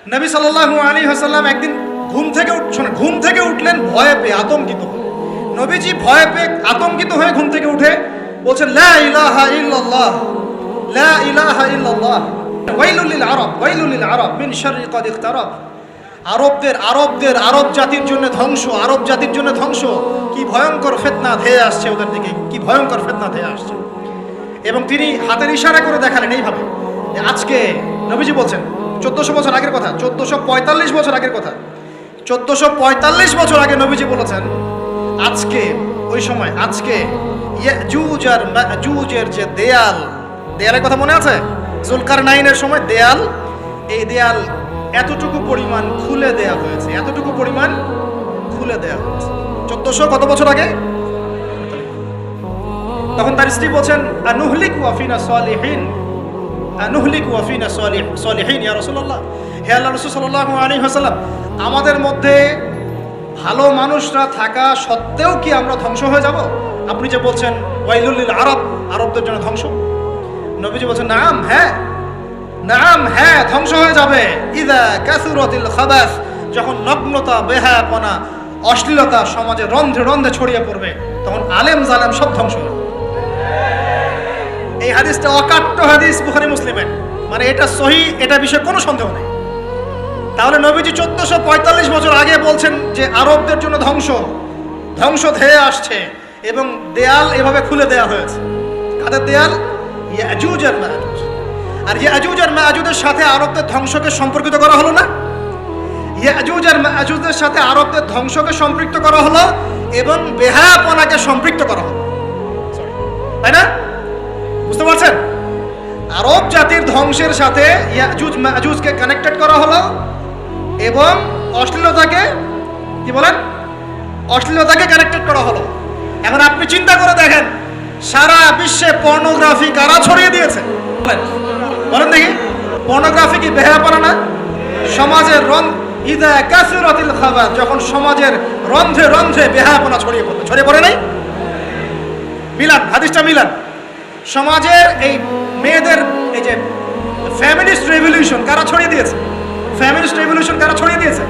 নবী সাল্লাল্লাহু আলাইহি ওয়াসাল্লাম একদিন ঘুম থেকে উঠলেন ভয়ে পেয়ে, আতঙ্কিত হয়ে। নবীজি ভয়ে পেয়ে আতঙ্কিত হয়ে ঘুম থেকে উঠে বলছেন, লা ইলাহা ইল্লাল্লাহ, লা ইলাহা ইল্লাল্লাহ, ওয়াইলুল লিল আরব, ওয়াইলুল লিল আরব মিন শাররি কাদ ইকতারাব। আরব জাতির জন্য ধ্বংস, আরব জাতির জন্য ধ্বংস। কি ভয়ঙ্কর ফিতনা ধেয়ে আসছে ওদের দিকে, কি ভয়ঙ্কর ফিতনা ধেয়ে আসছে। এবং তিনি হাতের ইশারা করে দেখালেন এইভাবে যে আজকে, নবীজি বলছেন 1400 বছর আগের কথা, 1445 বছর আগের কথা, 1445 বছর আগে নবীজি বলেছেন, আজকে ওই সময় আজকে ইয়াজুজ আর মাজুজের যে দেয়ালের কথা মনে আছে? জুলকারনাইনের সময় দেয়াল, এই দেয়াল এতটুকু পরিমাণ খুলে দেয়া হয়েছে, এতটুকু পরিমাণ খুলে দেয়া হয়েছে 1400 কত বছর আগে। তখন তার স্ত্রী বলছেন, আনুহলিক ওয়াফিনা সালিহিন, আনুহলিক ওয়াফিনা সালিহিন ইয়া রাসূলুল্লাহ, হে আল্লাহর রাসূল সাল্লাল্লাহু আলাইহি ওয়াসাল্লাম, আমাদের মধ্যে ভালো মানুষরা থাকা সত্ত্বেও কি আমরা ধ্বংস হয়ে যাব? আপনি যে বলছেন ওয়াইলুল লিল আরব, আরবদের জন্য ধ্বংস। নবীজি বলছেন, নাম হ্যাঁ ধ্বংস হয়ে যাবে। ইযা কাসুরাতিল খাবাস, যখন নগ্নতা, বেহায়াপনা, অশ্লীলতা সমাজে রন্ধ্রে রন্ধ্রে ছড়িয়ে পড়বে, তখন আলেম জালেম সব ধ্বংস হবে। এই হাদিসটা অকাট্য হাদিস বুখারী মুসলিমের, মানে এটা সহিহ, এটা বিষয়ে কোনো সন্দেহ নেই। তাহলে নবীজি 1445 বছর আগে বলছেন যে আরবদের জন্য ধ্বংস ধেয়ে আসছে, এবং দেয়াল এভাবে খুলে দেয়া হয়েছে। কাদের দেয়াল? ইয়াজুজ আর মাজুজ। আর ইয়াজুজ আর মাজুজের সাথে আরবদের ধ্বংসকে সম্পর্কিত করা হলো না? ইয়াজুজ আর মাজুজের সাথে আরবদের ধ্বংসকে সম্পৃক্ত করা হলো এবং বেহায়াপনাকে সম্পৃক্ত করা হলো, তাই না? বুঝতে পারছেন? আরব জাতির ধ্বংসের সাথে ইয়াজুজ মাজুজকে কানেক্টেড করা হলো এবং অশ্লীলতাকে, কি বলেন, অশ্লীলতাকে কানেক্টেড করা হলো। এখন আপনি চিন্তা করে দেখেন, সারা বিশ্বে পর্নোগ্রাফি কারা ছড়িয়ে দিয়েছে? বলেন দেখি, পর্নোগ্রাফি কি বেহায়াপনা না? সমাজের ইযা কাসুরাতিল খাবাস, যখন সমাজের রন্ধ্রে রন্ধ্রে বেহায়াপনা ছড়িয়ে পড়ে নাই? মিলান, হাদিসটা মিলান। সমাজের এই মেয়েদের এই যে ফ্যামিলিস্ট রেভলিউশন কারা ছড়িয়ে দিয়েছে? ফ্যামিলিস্ট রেভলিউশন কারা ছড়িয়ে দিয়েছে?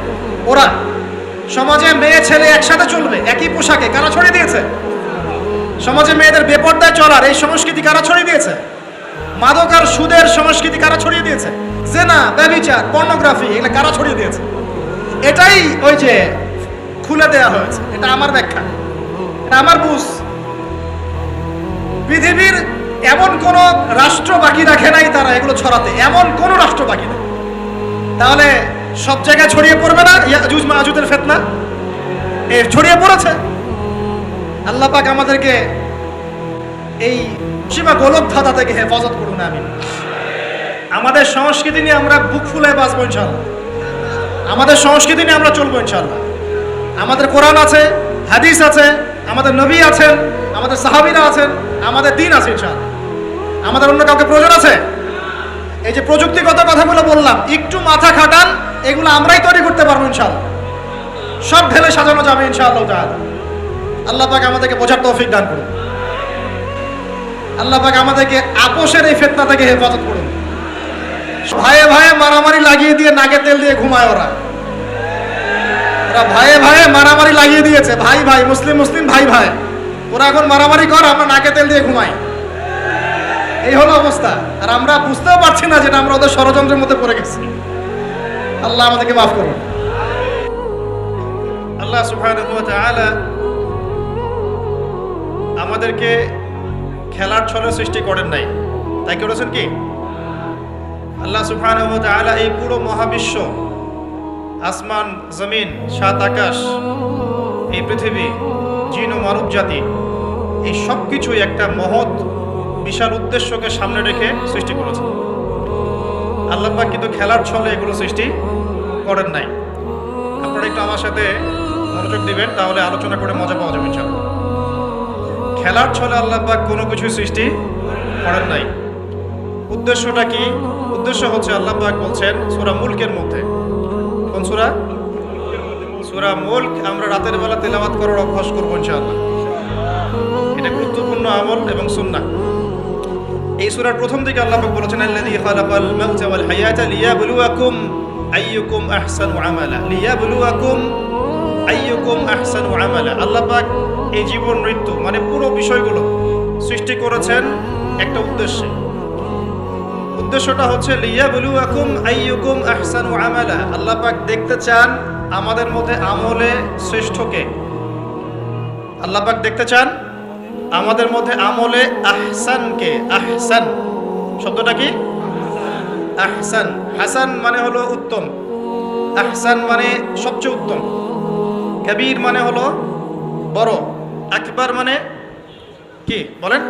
ওরা। সমাজে মেয়ে ছেলে একসাথে চলবে একই পোশাকে, কারা ছড়িয়ে দিয়েছে? সমাজে মেয়েদের বেপর্দায় চলার এই সংস্কৃতি কারা ছড়িয়ে দিয়েছে? মাদক আর সুদের সংস্কৃতি কারা ছড়িয়ে দিয়েছে? জেনা, ব্যভিচার, পর্নোগ্রাফি, এগুলো কারা ছড়িয়ে দিয়েছে? এটাই ওই যে খুলে দেয়া হয়েছে। এটা আমার ব্যাখ্যা, এটা আমার বুঝ। পৃথিবীর এমন কোন রাষ্ট্র বাকি রাখে নাই তারা এগুলো ছড়াতে, এমন কোন রাষ্ট্র বাকি নেই। তাহলে সব জায়গায় ছড়িয়ে পড়বে না ইয়াজুজ মাজুজের ফিতনা? ছড়িয়ে পড়েছে। আল্লাহ পাক আমাদেরকে এই সীমা গোলক ধাঁধা থেকে হেফাজত করুন, আমিন। আমাদের সংস্কৃতি নিয়ে আমরা বুক ফুলায় বাঁচবো ইনশাআল্লাহ, আমাদের সংস্কৃতি নিয়ে আমরা চলবো ইনশাআল্লাহ। আমাদের কোরআন আছে, হাদিস আছে, আমাদের নবী আছেন, আমাদের সাহাবীরা আছেন, আমাদের দ্বীন আছে ইনশাআল্লাহ। আমাদের অন্য কাউকে প্রয়োজন আছে? এই যে প্রযুক্তিগত কথাগুলো বললাম, একটু মাথা খাটান, এগুলো আমরাই তৈরি করতে পারবো ইনশাআল্লাহ। সব ঢেলে সাজানো যাবে ইনশাআল্লাহ তাআলা। আল্লাহ পাক আমাদেরকে বোঝার তৌফিক দান করুন। আল্লাহ পাক আমাদেরকে আপোষের এই ফিতনা থেকে হেফাজত করুন। ভাইয়ে ভাইয়ে মারামারি লাগিয়ে দিয়ে নাকে তেল দিয়ে ঘুমায় ওরা ভাইয়ে ভাইয়ে মারামারি লাগিয়ে দিয়েছে, ভাই ভাই, মুসলিম মুসলিম, ভাই ভাই, ওরা এখন মারামারি কর, আমরা নাকে তেল দিয়ে ঘুমাই। এই হলো অবস্থা। আর আমরা বুঝতেও পারছি না যেটা আমরা ওদের ষড়যন্ত্রের মধ্যে পড়ে গেছি। আল্লাহ আমাদেরকে মাফ করুন। আল্লাহ সুবহানাহু ওয়া তাআলা আমাদেরকে খেলার ছলে সৃষ্টি করেন নাই, তাই করেছেন কি? আল্লাহ সুবহানাহু ওয়া তাআলা এই পুরো মহাবিশ্ব, আসমান জমিন, সাত আকাশ, এই পৃথিবী, জিন ও মানব জাতি, এই সব কিছুই একটা মহৎ বিশাল উদ্দেশ্যকে সামনে রেখে সৃষ্টি করেছেন। আল্লাহ পাক কিন্তু খেলার ছলে এগুলো সৃষ্টি করেন নাই। আপনারা একটু আমার সাথে মনোযোগ দিবেন, তাহলে আলোচনা করে মজা পাওয়া যাবে ইনশাআল্লাহ। খেলার ছলে আল্লাহ পাক কোনো কিছু সৃষ্টি করেন নাই। উদ্দেশ্যটা কি? উদ্দেশ্য হচ্ছে, আল্লাহ পাক বলছেন সূরা মুলকের মধ্যে, কোন সূরা? সূরা মুলক। আমরা রাতের বেলা তেলাওয়াত করার অভ্যাস করবো ইনশাআল্লাহ। এটা গুরুত্বপূর্ণ আমল এবং সুন্নাহ। এই সূরার প্রথম দিকে আল্লাহ পাক বলেছেন, আল্লাযী খালাকাল মাউতা ওয়াল হায়াতা লিয়াবলুয়াকুম আইয়ুকুম আহসানু আমালা লিয়াবলুয়াকুম আইয়ুকুম আহসানু আমালা। আল্লাহ পাক এই জীবন মৃত্যু মানে পুরো বিষয়গুলো সৃষ্টি করেছেন একটা উদ্দেশ্যে। উদ্দেশ্যটা হচ্ছে লিয়াবলুয়াকুম আইয়ুকুম আহসানু আমালা। আল্লাহ পাক দেখতে চান আমাদের মধ্যে আমলে শ্রেষ্ঠকে। আল্লাহ পাক দেখতে চান আমাদের মধ্যে আমলে আহসানকে। আহসান শব্দটা কি? আহসান। হাসান মানে হলো উত্তম, আহসান মানে সবচেয়ে উত্তম, কবির মানে হলো বড়, আকবার মানে কি বলেন?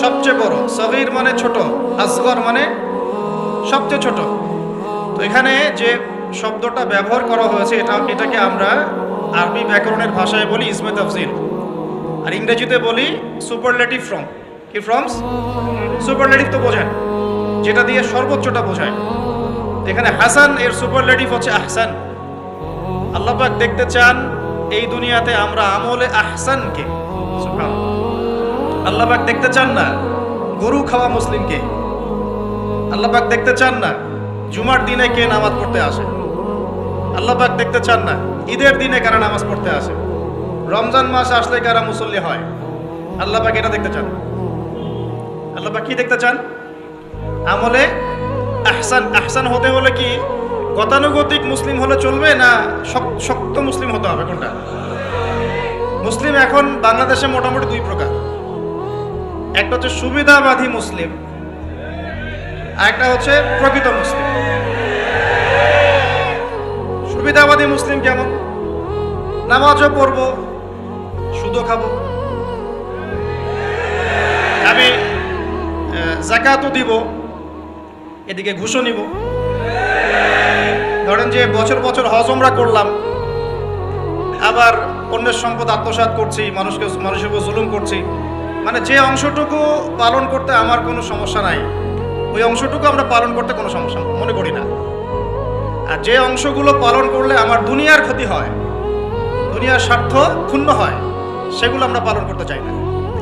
সবচেয়ে বড়, সগীর মানে ছোট, আসগর মানে সবচেয়ে ছোট। তো এখানে যে শব্দটা ব্যবহার করা হয়েছে এটাকে আমরা আরবি ব্যাকরণের ভাষায় বলি ইসমে তাফজিল, আর ইংরেজিতে বলি সুপারলেটিভ ফর্ম। কি ফর্মস? সুপারলেটিভ তো বোঝেন, যেটা দিয়ে সর্বোচ্চটা বোঝায়। এখানে হাসান এর সুপারলেটিভ হচ্ছে আহসান। আল্লাহ পাক দেখতে চান এই দুনিয়াতে আমরা আমলে আহসানকে। আল্লাহ পাক দেখতে চান না গরু খাওয়া মুসলিমকে। আল্লাহ পাক দেখতে চান না জুমার দিনে কে নামাজ পড়তে আসে। আল্লাহ পাক দেখতে চান না ঈদের দিনে কারা নামাজ পড়তে আসে, রমজান মাস আসলে কারা মুসল্লি হয়। আল্লাহ পাক এটা দেখতে চান। আল্লাহ পাক কি দেখতে চান? আমলে আহসান। আহসান হতে হলে কি গতানুগতিক মুসলিম হলে চলবে না শক্ত মুসলিম হতে হবে? কোনটা? মুসলিম এখন বাংলাদেশে মোটামুটি দুই প্রকার। একটা হচ্ছে সুবিধাবাদী মুসলিম, আর একটা হচ্ছে প্রকৃত মুসলিম। সুবিধাবাদী মুসলিম কেমন? নামাজও পড়বো, সুদও খাবো, আমি যাকাতও দিব, এদিকে ঘুষও নিব। ধরেন যে বছর বছর হজ ওমরা করলাম, আবার অন্যের সম্পদ আত্মসাৎ করছি, মানুষের উপর জুলুম করছি। মানে যে অংশটুকু পালন করতে আমার কোনো সমস্যা নাই, ওই অংশটুকু আমরা পালন করতে কোনো সমস্যা মনে করি না। আর যে অংশগুলো পালন করলে আমার দুনিয়ার ক্ষতি হয়, দুনিয়ার স্বার্থ ক্ষুণ্ণ হয়, সেগুলো আমরা পালন করতে চাই না।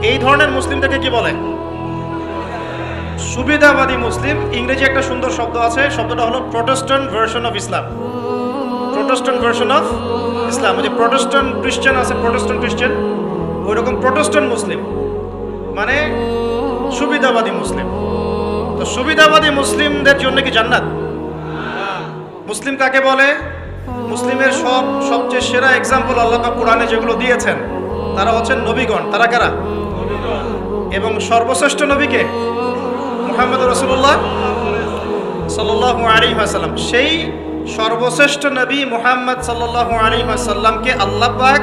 এই ধরনের মুসলিমটাকে কি বলে? সুবিধাবাদী মুসলিম। ইংরেজি একটা সুন্দর শব্দ আছে, শব্দটা হলো Protestant version of Islam. Protestant version of Islam, যে প্রোটেস্ট্যান্ট খ্রিস্টান আছে, প্রোটেস্ট্যান্ট খ্রিস্টান, ওই রকম প্রোটেস্ট্যান্ট মুসলিম মানে সুবিধাবাদী মুসলিম। তো সুবিধাবাদী মুসলিমদের জন্য কি জান্নাত? মুসলিম কাকে বলে? মুসলিমের সবচেয়ে সেরা এক্সাম্পল আল্লাহ পাক কোরআনে যেগুলো দিয়েছেন তারা হচ্ছেন নবীগণ। তারা কারা? এবং সর্বশ্রেষ্ঠ নবীকে মুহাম্মদ রাসূলুল্লাহ সাল্লাল্লাহু আলাইহি ওয়াসাল্লাম। সেই সর্বশ্রেষ্ঠ নবী মুহাম্মদ সাল্লাল্লাহু আলাইহি ওয়াসাল্লামকে আল্লাহ পাক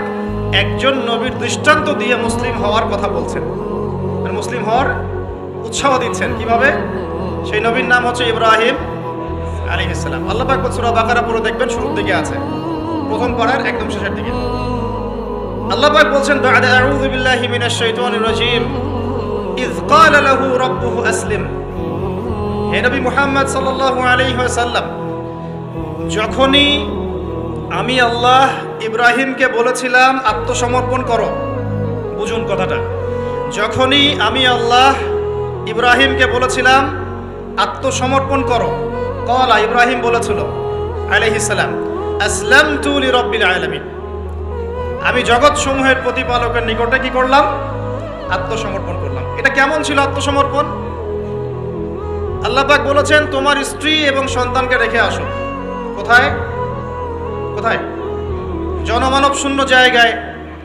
একজন নবীর দৃষ্টান্ত দিয়ে মুসলিম হওয়ার কথা বলছেন, মানে মুসলিম হওয়ার উৎসাহ দিচ্ছেন। কিভাবে? সেই নবীর নাম হচ্ছে ইব্রাহিম আলাইহিস সালাম। আল্লাহ পাক সূরা বাকারা পুরো দেখবেন, শুরুর দিকে আছে, প্রথম পারার একদম শেষের দিকে। আল্লাহ পাক বলছেন বা'দা আউযু বিল্লাহি মিনাশ শাইতানির রাজীম ইয ক্বালা লাহু রাব্বুহু আসলিম। হে নবী মুহাম্মদ সাল্লাল্লাহু আলাইহি ওয়াসাল্লাম, যখনই আমি আল্লাহ ইব্রাহিমকে বলেছিলাম আত্মসমর্পণ করো, বুঝুন কথাটা, যখনই আমি আল্লাহ ইব্রাহিমকে বলেছিলাম আত্মসমর্পণ করো, ক্বালা ইব্রাহিম বলেছিল আলাইহিস সালাম আসলামতু লিরাব্বিল আলামিন, আমি জগৎ সমূহের প্রতিপালকের নিকটে কি করলাম? আত্মসমর্পণ করলাম। এটা কেমন ছিল আত্মসমর্পণ? আল্লাহ পাক বলেছেন তোমার স্ত্রী এবং সন্তানকে রেখে আসো। কোথায়? কোথায়? জনমানব শূন্য জায়গায়।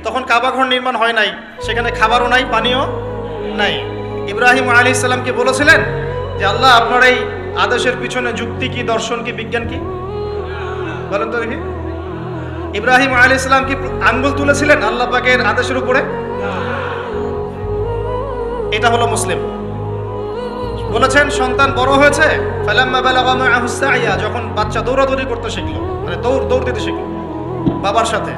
তখন কাবাঘর নির্মাণ হয় নাই, সেখানে খাবারও নাই, পানিও নাই। ইব্রাহিম আলাইহিস সালামকে বলেছিলেন যে আল্লাহ আপনার এই আদেশের পিছনে যুক্তি কি, দর্শন কি, বিজ্ঞান কি? বলেন তো দেখি। ইব্রাহিম আলাইহিস সালাম কি আঙ্গুল তুলেছিলেন আল্লাহ পাকের আদেশের উপরে? এটা হলো মুসলিম। বলেছেন সন্তান বড় হয়েছে, ফালাম্মা বালাগা মাআহু সাইয়া, যখন বাচ্চা দৌড়াদৌড়ি করতে শিখলো, মানে দৌড় দিতে শিখলো বাবার সাথে,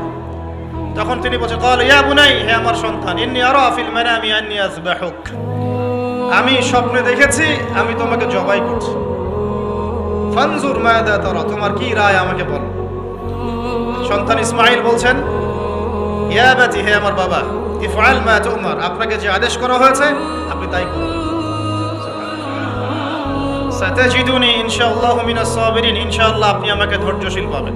তখন তিনি বলছেন ক্বালা ইয়া বুনাই, হে আমার সন্তান, ইন্নী আরা ফিল মানামি আন্নী আযবাহুক, আমি স্বপ্নে দেখেছি আমি তোমাকে জবাই করছি। ফানজুর মাযা তারা, তোমার কি রায় আমাকে বলো। সন্তান ইসমাঈল বলছেন ইয়া আবাতি, হে আমার বাবা, ইফআল মা তুমার, আপনাকে যে আদেশ করা হয়েছে আপনি তাই করুন। সাতাজিদুনি ইনশাআল্লাহু মিনাস সাবিরিন, ইনশাআল্লাহ আপনি আমাকে ধৈর্যশীল পাবেন।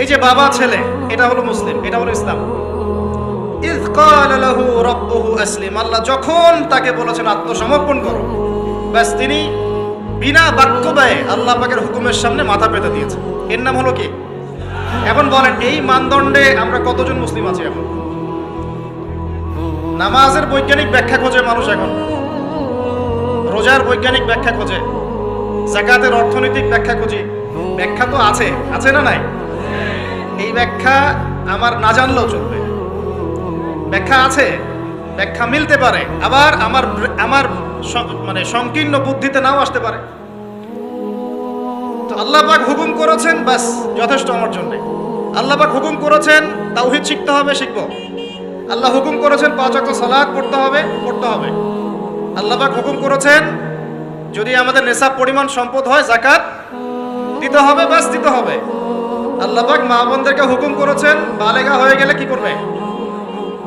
এই যে বাবা ছেলে, এটা হলো মুসলিম, এটা হলো ইসলাম। ইয ক্বালা লাহু রাব্বুহু আসলিম, আল্লাহ যখন তাকে বলেছেন আত্মসমর্পণ করো, ব্যাস তিনি বিনা বাক্য ব্যয়ে আল্লাহ পাকের হুকুমের সামনে মাথা পেতে দিয়েছে। এর নাম হলো কি? এখন বলেন, এই মানদণ্ডে আমরা কতজন মুসলিম আছি? এখন নামাজের বৈজ্ঞানিক ব্যাখ্যা খোঁজে মানুষ, এখন রোজার বৈজ্ঞানিক ব্যাখ্যা খোঁজে, যাকাতের অর্থনৈতিক ব্যাখ্যা খুঁজি। ব্যাখ্যা তো আছে, আছে না নাই? এই ব্যাখ্যা আমার না জানলেও চলবে। ব্যাখ্যা আছে, ব্যাখ্যা মিলতে পারে, আবার আমার মানে সংকীর্ণ বুদ্ধিতে নাও আসতে পারে। তো আল্লাহ পাক হুকুম করেছেন, ব্যাস যথেষ্ট আমার জন্য। আল্লাহ পাক হুকুম করেছেন তাওহীদ শিখতে হবে, শিখব। আল্লাহ হুকুম করেছেন 5 ওয়াক্ত সালাত পড়তে হবে, পড়তে হবে। আল্লাহ পাক হুকুম করেছেন যদি আমাদের নেশাব পরিমাণ সম্পদ হয় যাকাত দিতে হবে, ব্যাস দিতে হবে। আল্লাহ পাক মা বোনদেরকে হুকুম করেছেন বালেগা হয়ে গেলে কি করবে?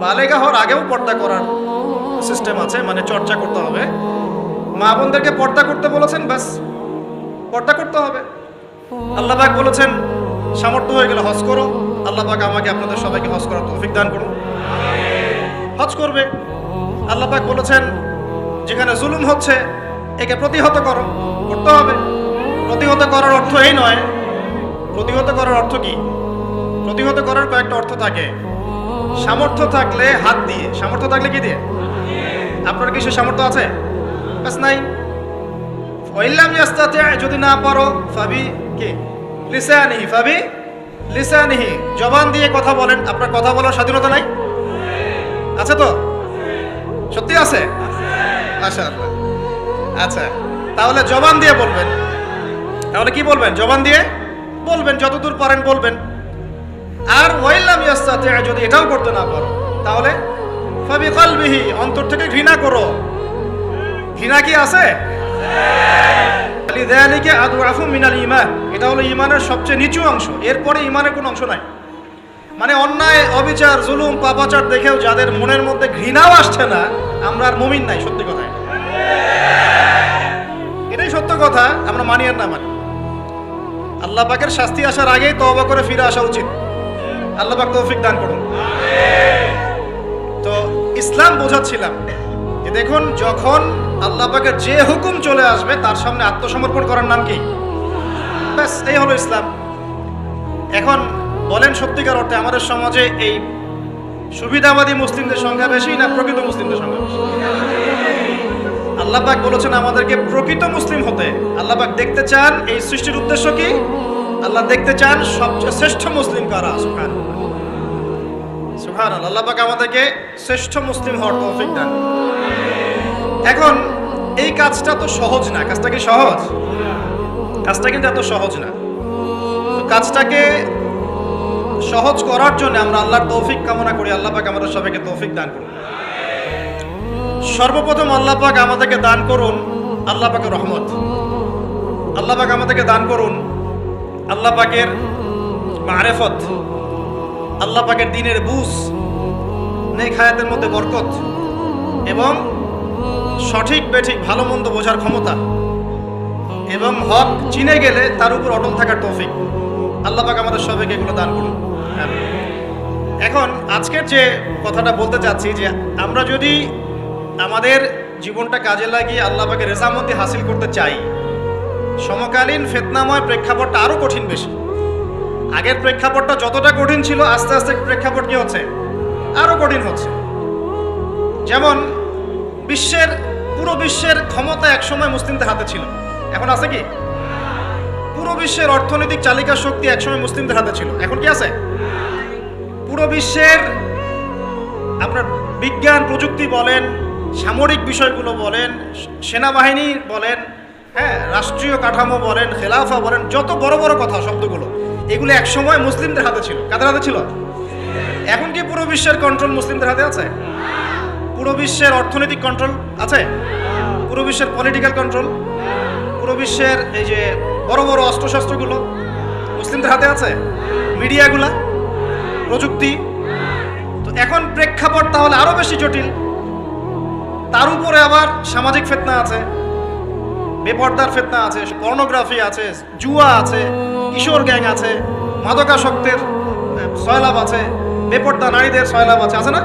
বালেগা হওয়ার আগেও পর্দা করার সিস্টেম আছে, মানে চর্চা করতে হবে। মা বোনদেরকে পর্দা করতে বলেছেন, ব্যাস পর্দা করতে হবে। আল্লাহ পাক বলেছেন সামর্থ্য হয়ে গেলে হজ করো। আল্লাহ পাক আমাকে আপনাদের সবাইকে হজ করার তৌফিক দান করুন, হজ করবে। আল্লাহ পাক বলেছেন যেখানে জুলুম হচ্ছে একে প্রতিহত করো, করতে হবে। প্রতিহত করার অর্থ এই নয়। প্রতিহত করার অর্থ কি? প্রতিহত করার কয়েকটা অর্থ থাকে। সামর্থ্য থাকলে হাত দিয়ে, সামর্থ্য থাকলে কি দিয়ে? আপনার কি সে সামর্থ্য আছে? বাস নাই। ওয়াইল্লাম ইয়াস্তাতি, যদি না পারো ফাবি কি লিসানিহি, ফাবি লিসানিহি, জবান দিয়ে কথা বলেন। আপনার কথা বলার স্বাধীনতা নাই? আছে তো? সত্যি আছে? মাশাআল্লাহ। আচ্ছা, তাহলে জবান দিয়ে বলবেন। তাহলে কি বলবেন? জবান দিয়ে বলবেন, যতদূর পারেন বলবেন। আর ওয়াইল্লাম ইয়াস্তাতি, যদি এটাও করতে না পারো তাহলে ফাবি কলবিহি, অন্তর থেকে ঘৃণা করো। ঘৃণা কি আছে? লিযালিকা আদওয়াফু মিনাল ঈমান, এটা হলো ঈমানের সবচেয়ে নিচু অংশ। এরপরে ঈমানের কোনো অংশ নাই। মানে অন্যায়, অবিচার, জুলুম, পাপাচার দেখেও যাদের মনের মধ্যে ঘৃণাও আসছে না, আমরা আর মুমিন নাই। সত্যি কথা, এটাই সত্য কথা। আমরা মানি আর না মানি, আল্লাহ পাকের শাস্তি আসার আগেই তওবা করে ফিরে আসা উচিত। আল্লাহ পাক তৌফিক দান করুন। তো ইসলাম বোঝাচ্ছিলাম যে দেখুন, যখন আল্লাহ পাকের যে হুকুম চলে আসবে তার সামনে আত্মসমর্পণ করার নাম কি? ব্যাস এই হলো ইসলাম। এখন বলেন, সত্যিকার অর্থে আমাদের সমাজে এই সুবিধাবাদী মুসলিমদের সংখ্যা বেশি না প্রকৃত মুসলিমদের সংখ্যা বেশি? আল্লাহ পাক বলেছেন আমাদেরকে প্রকৃত মুসলিম হতে। আল্লাহ পাক দেখতে চান, এই সৃষ্টির উদ্দেশ্য কি? আল্লাহ দেখতে চান সবচেয়ে শ্রেষ্ঠ মুসলিম কারা। সুবহানাল্লাহ, সুবহানাল্লাহ। আল্লাহ পাক আমাদেরকে শ্রেষ্ঠ মুসলিম হওয়ার তৌফিক দান। এখন এই কাজটা তো সহজ না। কাজটা কি সহজ? কাজটা কিন্তু এত সহজ না। তো কাজটাকে সহজ করার জন্য আমরা আল্লাহর তৌফিক কামনা করি। আল্লাহ পাক আমাদের সবাইকে তৌফিক দান করুন। সর্বপ্রথম আল্লাহ পাক আমাদেরকে দান করুন আল্লাহ পাকের রহমত। আল্লাহ পাক আমাদেরকে দান করুন আল্লাহ পাকের মারেফত, আল্লাহ পাকের দ্বীনের বুঝ, নেক হায়াতের মধ্যে বরকত এবং সঠিক বেঠিক ভালো মন্দ বোঝার ক্ষমতা এবং হক চিনে গেলে তার উপর অটল থাকার তৌফিক। আল্লাহ পাক আমাদের সবাইকে এগুলো দান করুন। এখন আজকের যে কথাটা বলতে চাচ্ছি, যে আমরা যদি আমাদের জীবনটা কাজে লাগিয়ে আল্লাহ পাকের রেজামন্দি হাসিল করতে চাই, সমকালীন ফিতনাময় প্রেক্ষাপটটা আরো কঠিন বেশি। আগের প্রেক্ষাপটটা যতটা কঠিন ছিল, আস্তে আস্তে প্রেক্ষাপট কি হচ্ছে? আরো কঠিন হচ্ছে। যেমন পুরো বিশ্বের ক্ষমতা একসময় মুসলিমদের হাতে ছিল, এখন আছে কি? পুরো বিশ্বের অর্থনৈতিক চালিকা শক্তি একসময় মুসলিমদের হাতে ছিল, এখন কি আছে? পুরো বিশ্বের আপনার বিজ্ঞান প্রযুক্তি বলেন, সামরিক বিষয়গুলো বলেন, সেনাবাহিনী বলেন, হ্যাঁ, রাষ্ট্রীয় কাঠামো বলেন, খেলাফা বলেন, যত বড় বড় কথা শব্দগুলো, এগুলো একসময় মুসলিমদের হাতে ছিল। কাদের হাতে ছিল? এখন কি পুরো বিশ্বের কন্ট্রোল মুসলিমদের হাতে আছে? পুরো বিশ্বের অর্থনৈতিক কন্ট্রোল আছে? পুরো বিশ্বের পলিটিক্যাল কন্ট্রোল, পুরো বিশ্বের এই যে বড় বড় অস্ত্রশস্ত্রগুলো মুসলিমদের হাতে আছে? মিডিয়াগুলা, প্রযুক্তি। তো এখন প্রেক্ষাপট তাহলে আরো বেশি জটিল। তার উপরে আবার সামাজিক ফিতনা আছে, বেপর্দার ফিতনা আছে, পর্নোগ্রাফি আছে, জুয়া আছে, কিশোর গ্যাং আছে, মাদকাসক্তের সয়লাভ আছে, বেপর্দা নারীদের সয়লাভ আছে না?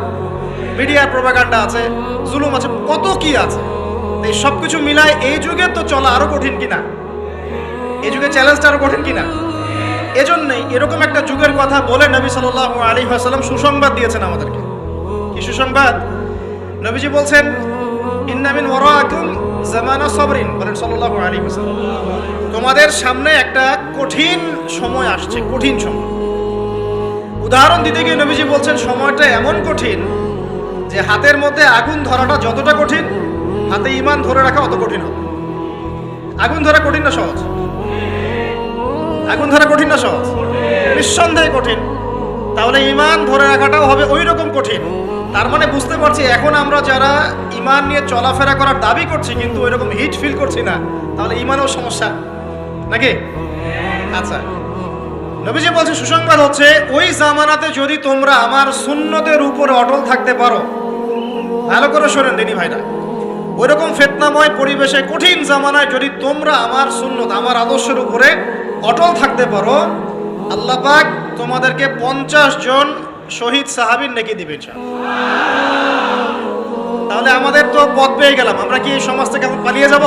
মিডিয়ার প্রোপাগান্ডা আছে, জুলুম আছে, কত কি আছে। এই সব কিছু মিলায় এই যুগে তো চলা আরো কঠিন কিনা, এই যুগে চ্যালেঞ্জটা আরো কঠিন কিনা। এজন্যই এরকম একটা যুগের কথা বলে নবী সাল্লাল্লাহু আলাইহি ওয়াসাল্লাম সুসংবাদ দিয়েছেন আমাদেরকে। কি সুসংবাদ? নবীজি বলছেন, ইন্না মিন ওয়ারাকুম জামানা সাবরিন, বলেন সাল্লাল্লাহু আলাইহি ওয়াসাল্লাম, তোমাদের সামনে একটা কঠিন সময় আসছে, কঠিন সময়। উদাহরণ দিতে গিয়ে নবীজি বলছেন সময়টা এমন কঠিন যে হাতের মধ্যে আগুন ধরাটা যতটা কঠিন, হাতে ঈমান ধরে রাখা অত কঠিন হবে। আগুন ধরা কঠিন না সহজ? আগুন ধরা কঠিন না সহজ? নিঃসন্দেহে কঠিন। তাহলে ঈমান ধরে রাখাটাও হবে ওই রকম কঠিন। তার মানে বুঝতে পারছি এখন আমরা যারা ঈমান নিয়ে চলাফেরা করার দাবি করছি কিন্তু ওই রকম হিট ফিল করছি না, তাহলে ঈমানেও সমস্যা নাকি? আচ্ছা, নবীজি বলছে সুসংবাদ হচ্ছে ওই জামানাতে যদি তোমরা আমার সুন্নতের উপরে অটল থাকতে পারো, ভালো করে শোনেন দিনী ভাইরা, ওইরকম ফিতনাময় পরিবেশে কঠিন জামানায় যদি তোমরা আমার সুন্নত, আমার আদর্শের উপরে অটল থাকতে পারো, আল্লাহ পাক তোমাদেরকে 50 জন শহীদ সাহাবীর নেকি দিবেন। তাহলে আমাদের তো পথ পেয়ে গেলাম। আমরা কি এই সমাজ থেকে এখন পালিয়ে যাব?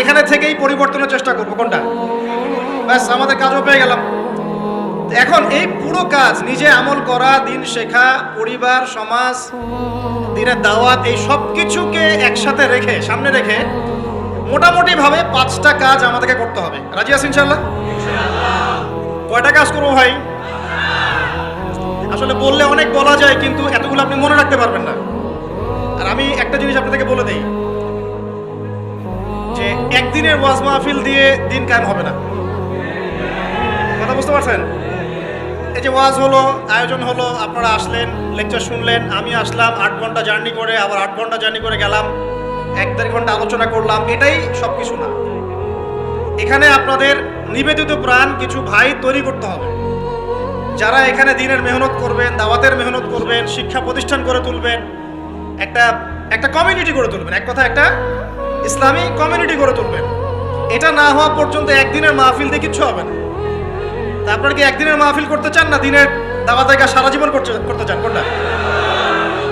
এখানে থেকেই পরিবর্তনের চেষ্টা করবো। কোনটা? ব্যাস, আমাদের কাজও পেয়ে গেলাম। এখন এই পুরো কাজ, নিজে আমল করা, দিন শেখা, পরিবার, সমাজ, দিনের দাওয়াত, এই সব কিছুকে একসাথে রেখে, সামনে রেখে মোটামুটি ভাবে 5টা কাজ আমাদেরকে করতে হবে। রাজি আছেন ইনশাআল্লাহ? কয়টা কাজ করবো ভাই? আসলে বললে অনেক বলা যায়, কিন্তু এতগুলো আপনি মনে রাখতে পারবেন না। আর আমি একটা জিনিস আপনাদেরকে বলে দেই যে একদিনের ওয়াজ মাহফিল দিয়ে দিন কায়েম হবে না। কথা বুঝতে পারছেন? এই যে ওয়াজ হলো, আয়োজন হলো, আপনারা আসলেন, লেকচার শুনলেন, আমি আসলাম 8 ঘন্টা জার্নি করে, আবার 8 ঘন্টা জার্নি করে গেলাম, 1-1.5 ঘন্টা আলোচনা করলাম, এটাই সব কিছু না। এখানে আপনাদের নিবেদিত প্রাণ কিছু ভাই তৈরি করতে হবে, যারা এখানে দিনের মেহনত করবেন, দাওয়াতের মেহনত করবেন, শিক্ষা প্রতিষ্ঠান করে তুলবেন, একটা কমিউনিটি গড়ে তুলবেন। এক কথা, একটা ইসলামী কমিউনিটি গড়ে তুলবেন। এটা না হওয়া পর্যন্ত একদিনের মাহফিল দিয়ে কিচ্ছু হবে না। তা আপনারা কি একদিনের মাহফিল করতে চান, না দিনের দাওয়াতের কাজ সারা জীবন করতে চান? কোনটা?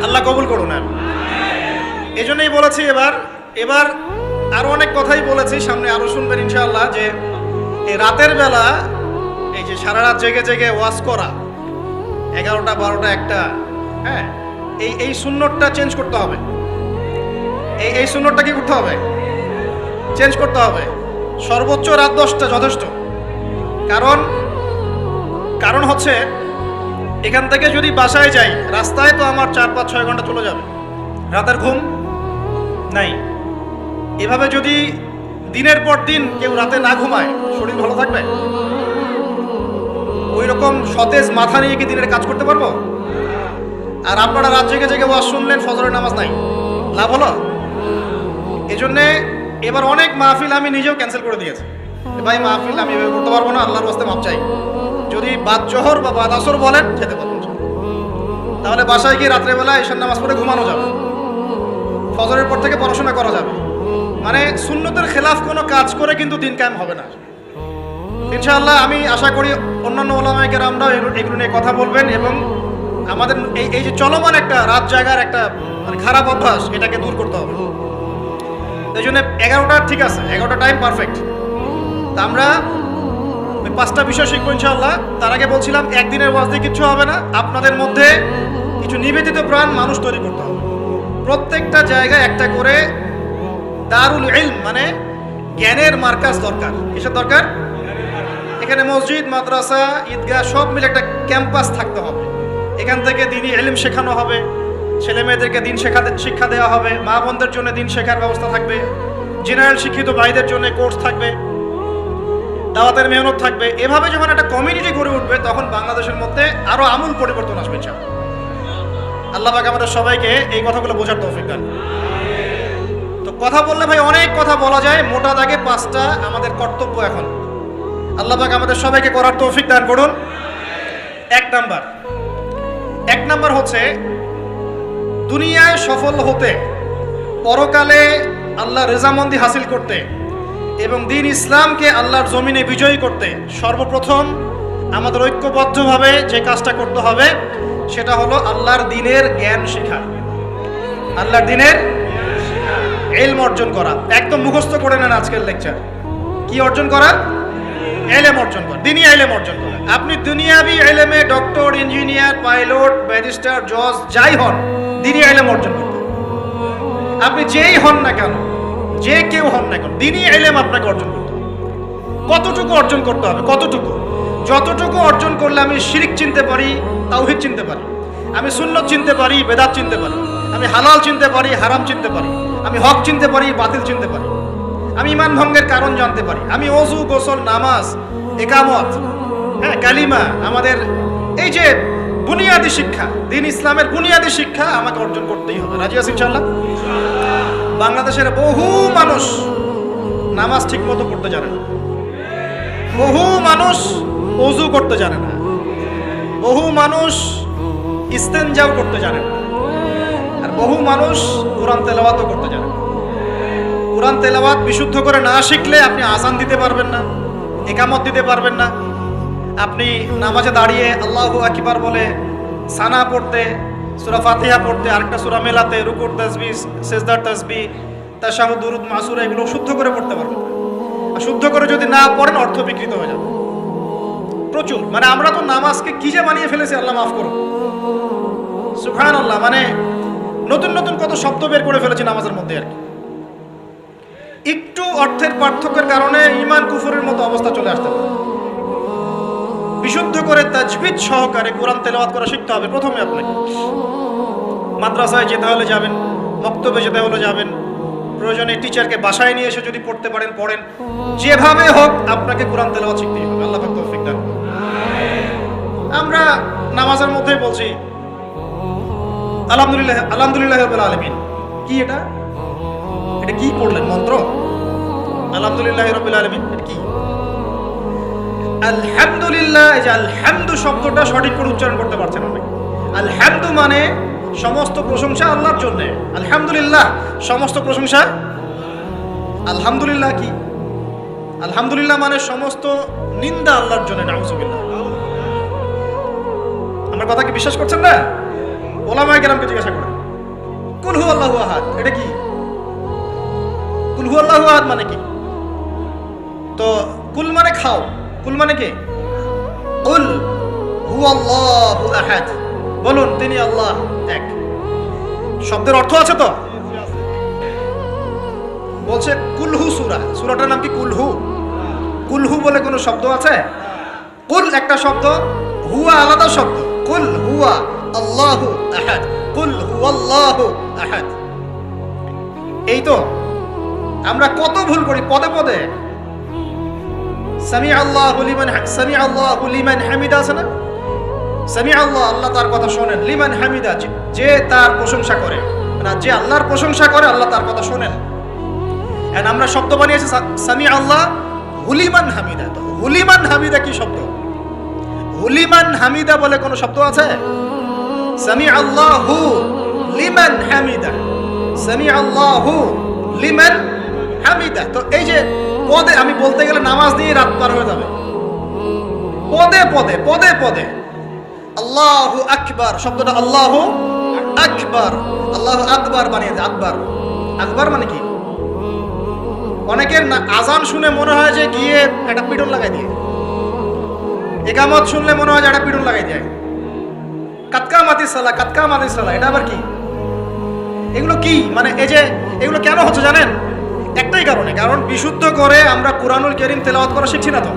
আল্লাহ কবুল করুন। এই জন্যই বলেছি, এবার আরো অনেক কথাই বলেছি, সামনে আরো শুনবেন ইনশাআল্লাহ, যে এই রাতের বেলা এই যে সারা রাত জেগে জেগে ওয়াজ করা, 11টা 12টা 1টা, হ্যাঁ, এই সুন্নতটা চেঞ্জ করতে হবে। এই সুন্নতটা কি করতে হবে? চেঞ্জ করতে হবে। সর্বোচ্চ রাত 10টা যথেষ্ট। কারণ হচ্ছে এখান থেকে যদি বাসায় যাই, রাস্তায় তো আমার 4-5-6 ঘন্টা চলে যাবে, রাতের ঘুম নাই। এভাবে যদি দিনের পর দিন কেউ রাতে না ঘুমায়, শরীর ভালো থাকবে? ওই রকম সতেজ মাথা নিয়ে কি দিনের কাজ করতে পারবো? আর আপনারা রাত জেগে জেগে ওয়াজ শুনলেন, ফজরের নামাজ নাই, লাভ হলো? এজন্যে এবার অনেক মাহফিল আমি নিজেও ক্যান্সেল করে দিয়েছি। ভাই, মাহফিল আমি এভাবে করতে পারবো না, আল্লাহর রাস্তায় মাপ চাই। যদি বাদ জোহর বা বাদ আসর বলেন, যেতে পারবো। তাহলে বাসায় গিয়ে রাত্রেবেলা ঈশার নামাজ পড়ে ঘুমানো যাবে, ফজরের পর থেকে পড়াশোনা করা যাবে। মানে সুন্নতের খেলাফ কোনো কাজ করে কিন্তু দিন কায়েম হবে না ইনশাআল্লাহ। আমি আশা করি অন্যান্য ওলামায়ে কেরামরাও এগুলো নিয়ে কথা বলবেন, এবং আমাদের এই যে চলমান একটা রাত জাগার একটা খারাপ অভ্যাস, এটাকে দূর করতে হবে। এই জন্য 11টা ঠিক আছে, 11টা টাইম পারফেক্ট। তা আমরা 5টা বিষয় শিখবো ইনশাআল্লাহ। তার আগে বলছিলাম, একদিনের ওয়াজ দিয়ে কিচ্ছু হবে না। আপনাদের মধ্যে কিছু নিবেদিত প্রাণ মানুষ তৈরি করতে হবে। প্রত্যেকটা জায়গায় একটা করে দারুল ইলম, মানে জ্ঞানের মার্কাজ দরকার। কিসের দরকার? এখানে মসজিদ, মাদ্রাসা, ঈদগাহ সব মিলে একটা ক্যাম্পাস থাকতে হবে। এখান থেকে দিনী ইলম শেখানো হবে, ছেলে মেয়েদেরকে দিন শিক্ষা দেওয়া হবে, মা বোনদের জন্য দিন শেখার ব্যবস্থা থাকবে, জেনারেল শিক্ষিত ভাইদের জন্য কোর্স থাকবে, দাওয়াতের মেহনত থাকবে। এভাবে যখন একটা কমিউনিটি গড়ে উঠবে, তখন বাংলাদেশের মধ্যে আরো আমূল পরিবর্তন আসবে ইনশাআল্লাহ। আল্লাহ পাক আমাদের সবাইকে এই কথাগুলো বোঝার তৌফিক দান। তো কথা বললে ভাই অনেক কথা বলা যায়, মোটা দাগে 5টা আমাদের কর্তব্য এখন আল্লাহ পাক আমাদের সবাইকে করার তৌফিক দান করুন। এক নাম্বার হচ্ছে, দুনিয়ায় সফল হতে, পরকালে আল্লাহ রেজামন্দি হাসিল করতে এবং দ্বীন ইসলামকে আল্লাহর জমিনে বিজয়ী করতে সর্বপ্রথম আমাদের ঐক্যবদ্ধভাবে যে কাজটা করতে হবে সেটা হলো আল্লাহর দ্বীনের জ্ঞান শেখা, আল্লাহর দ্বীনের ইলম অর্জন করা। একদম মুখস্থ করে নেন আজকের লেকচার। কি অর্জন করা? ইলম অর্জন করা, দ্বীনি ইলম অর্জন করা। আপনি দুনিয়াবি ইলমে ডক্টর, ইঞ্জিনিয়ার, পাইলট, ব্যারিস্টার, জজ যাই হন, দ্বীনি ইলম অর্জন করতে হবে। আপনি যেই হন না কেন, যে কেউ হন না কেন, দ্বীনি ইলম আপনাকে অর্জন করতে হবে। কতটুকু অর্জন করতে হবে? কতটুকু? যতটুকু অর্জন করলে আমি শিরক চিনতে পারি, তাওহীদ চিনতে পারি, আমি সুন্নত চিনতে পারি, বেদাত চিনতে পারি, আমি হালাল চিনতে পারি, হারাম চিনতে পারি, আমি হক চিনতে পারি, বাতিল চিনতে পারি, আমি ঈমান ভঙ্গের কারণ জানতে পারি, আমি ওযু, গোসল, নামাজ, ইকামত, কালিমা, আমাদের এই যে বুনিয়াদী শিক্ষা, দ্বীন ইসলামের বুনিয়াদী শিক্ষা আমাকে অর্জন করতেই হবে। রাজি আছি ইনশাআল্লাহ? বাংলাদেশের বহু মানুষ নামাজ ঠিক মতো পড়তে জানে না, বহু মানুষ ওযু করতে জানে না, বহু মানুষ ইস্তেনজাও করতে জানে না, আর বহু মানুষ কোরআন তেলাওয়াতও করতে জানে না। কোরআন তেলাওয়াত বিশুদ্ধ করে না শিখলে আপনি আযান দিতে পারবেন না, ইকামত দিতে পারবেন না, আপনি নামাজে দাঁড়িয়ে আল্লাহু আকবার বলে সানা পড়তে, সূরা ফাতিহা পড়তে, আরেকটা সূরা মেলাতে, রুকুর তাসবিহ, সিজদার তাসবিহ, তাশাহুদ, দুরুদ, মাসুরা এগুলো শুদ্ধ করে পড়তে পারবেন। আর শুদ্ধ করে যদি না পড়েন অর্থ বিকৃত হয়ে যাবে প্রচুর। মানে আমরা তো নামাজকে কি যে বানিয়ে ফেলেছি, আল্লাহ মাফ করুন, সুবহানাল্লাহ। মানে নতুন নতুন কত শব্দ বের করে ফেলেছি নামাজের মধ্যে আর কি। একটু অর্থের পার্থক্যের কারণে ঈমান কুফরের মতো অবস্থা চলে আসতে পারে। বিশুদ্ধ করে তাজবিদ সহকারে কোরআন তেলাওয়াত করা শিখতে হবে প্রথমে আপনাকে। মাদ্রাসায় যেতে হলে যাবেন, মক্তবে যেতে হলে যাবেন, প্রয়োজনে টিচারকে বাসায় নিয়ে এসে যদি পড়তে পারেন পড়েন, যেভাবে হোক আপনাকে কোরআন তেলাওয়াত শিখতেই হবে। আল্লাহ পাক তৌফিক দান। আমরা নামাজের মধ্যেই বলছি আলহামদুলিল্লাহ, আলহামদুলিল্লাহি রাব্বিল আলামিন। কি এটা? এটা কি পড়লেন মন্ত্র? আলহামদুলিল্লাহি রাব্বিল আলামিন এটা কি? আলহামদুলিল্লাহ, এই যে আলহামদু শব্দটা সঠিক করে উচ্চারণ করতে পারছেন না। আলহামদু মানে সমস্ত প্রশংসা আল্লাহর জন্য। আলহামদুলিল্লাহ সমস্ত প্রশংসা। আলহামদুলিল্লাহ কি? আলহামদুলিল্লাহ মানে সমস্ত নিন্দা আল্লাহর জন্য। নাউযুবিল্লাহ। আমার কথা কি বিশ্বাস করছেন না? ওলামায়ে কেরামকে জিজ্ঞাসা করেন, কুল হুয়াল্লাহু আহাদ এটা কি? কুল হুয়াল্লাহু আহাদ মানে কি? তো কুল মানে খাও, কুল মানে কি? কুল হুয়াল্লাহু আহাদ, বলুন তিনি আল্লাহ এক। শব্দের অর্থ আছে তো? বলছে কুলহু সূরা, সূরাটার নাম কি কুলহু? কুলহু বলে কোনো শব্দ আছে? কুল একটা শব্দ, হুয়া আলাদা শব্দ। কুল হুয়া আল্লাহু আহাদ, কুল হুয়াল্লাহু আহাদ। এই তো আমরা কত ভুল করি পদে পদে। সামি আল্লাহু লিমান হামিদা আছে না? সামি আল্লাহ, আল্লাহ তার কথা শোনেন, লিমান হামিদা যে তার প্রশংসা করে, না যে আল্লাহর প্রশংসা করে আল্লাহ তার কথা শোনেন। এন্ড আমরা শব্দ বানিয়েছি সামি আল্লাহ হুলিমান হামিদা। তো হুলিমান হামিদা কি শব্দ? হুলিমান হামিদা বলে কোনো শব্দ আছে? সামি আল্লাহু লিমান হামিদা, সামি আল্লাহু লিমান হামিদা। তো এই যে পদে, আমি বলতে গেলে নামাজ দিয়ে রাত পার হয়ে যাবে। পদে পদে পদে পদে আল্লাহু আকবার শব্দটা আল্লাহু আকবার, আল্লাহু আকবার বানিয়েছে। আকবার, আকবার মানে কি? অনেকের আজান শুনে মনে হয় যে গিয়ে একটা পিটন লাগাই দিয়ে, ইকামত শুনলে মনে হয় যে একটা পিটন লাগাই দেয়। কাতকা মাতিস সালাহ, কাতকা মাতিস সালাহ, এটা আবার কি? এগুলো কি? মানে এই যে এগুলো কেন হচ্ছে জানেন? একটাই কারণে, কারণ বিশুদ্ধ করে আমরা কুরআনুল কারীম তেলাওয়াত করা শিখছি না। তো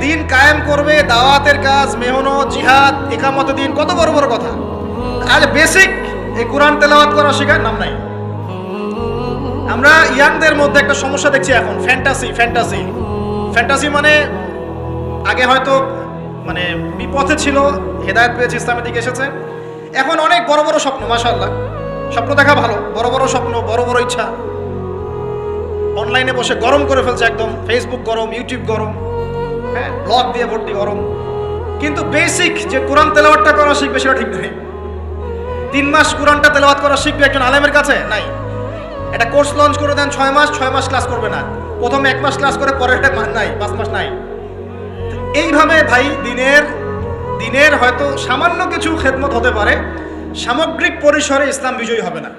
দিন কায়েম করবে, দাওয়াতের কাজ, মেহনত, জিহাদ, ইকামতে দিন, কত বড় বড় কথা। আজ বেসিক এই কোরআন তেলাওয়াত করা শেখার নাম নাই। আমরা ইয়াংদের মধ্যে একটা সমস্যা দেখছি এখন, ফ্যান্টাসি। ফ্যান্টাসি ফ্যান্টাসি মানে আগে হয়তো মানে বিপথে ছিল, হেদায়েত পেয়েছে, ইসলামের দিকে এসেছে, এখন অনেক বড় বড় স্বপ্ন। মাশাআল্লাহ, স্বপ্ন দেখা ভালো, বড় বড় স্বপ্ন, বড় বড় ইচ্ছা। অনলাইনে বসে গরম করে ফেলছে একদম, ফেসবুক গরম, ইউটিউব গরম, হ্যাঁ ব্লগ দিয়ে ভর্তি গরম। কিন্তু বেসিক যে কোরআন তেলাওয়াতটা করা শিখবে সেটা ঠিক নেই। 3 মাস কোরআনটা তেলাওয়াত করা শিখবে একজন আলেমের কাছে নাই। একটা কোর্স লঞ্চ করে দেন 6 মাস ক্লাস করবে না, প্রথমে 1 মাস ক্লাস করে পরের একটা নাই 5 মাস নাই। এইভাবে ভাই দিনের হয়তো সামান্য কিছু খেদমত হতে পারে, সামগ্রিক পরিসরে ইসলাম বিজয়ী হবে না।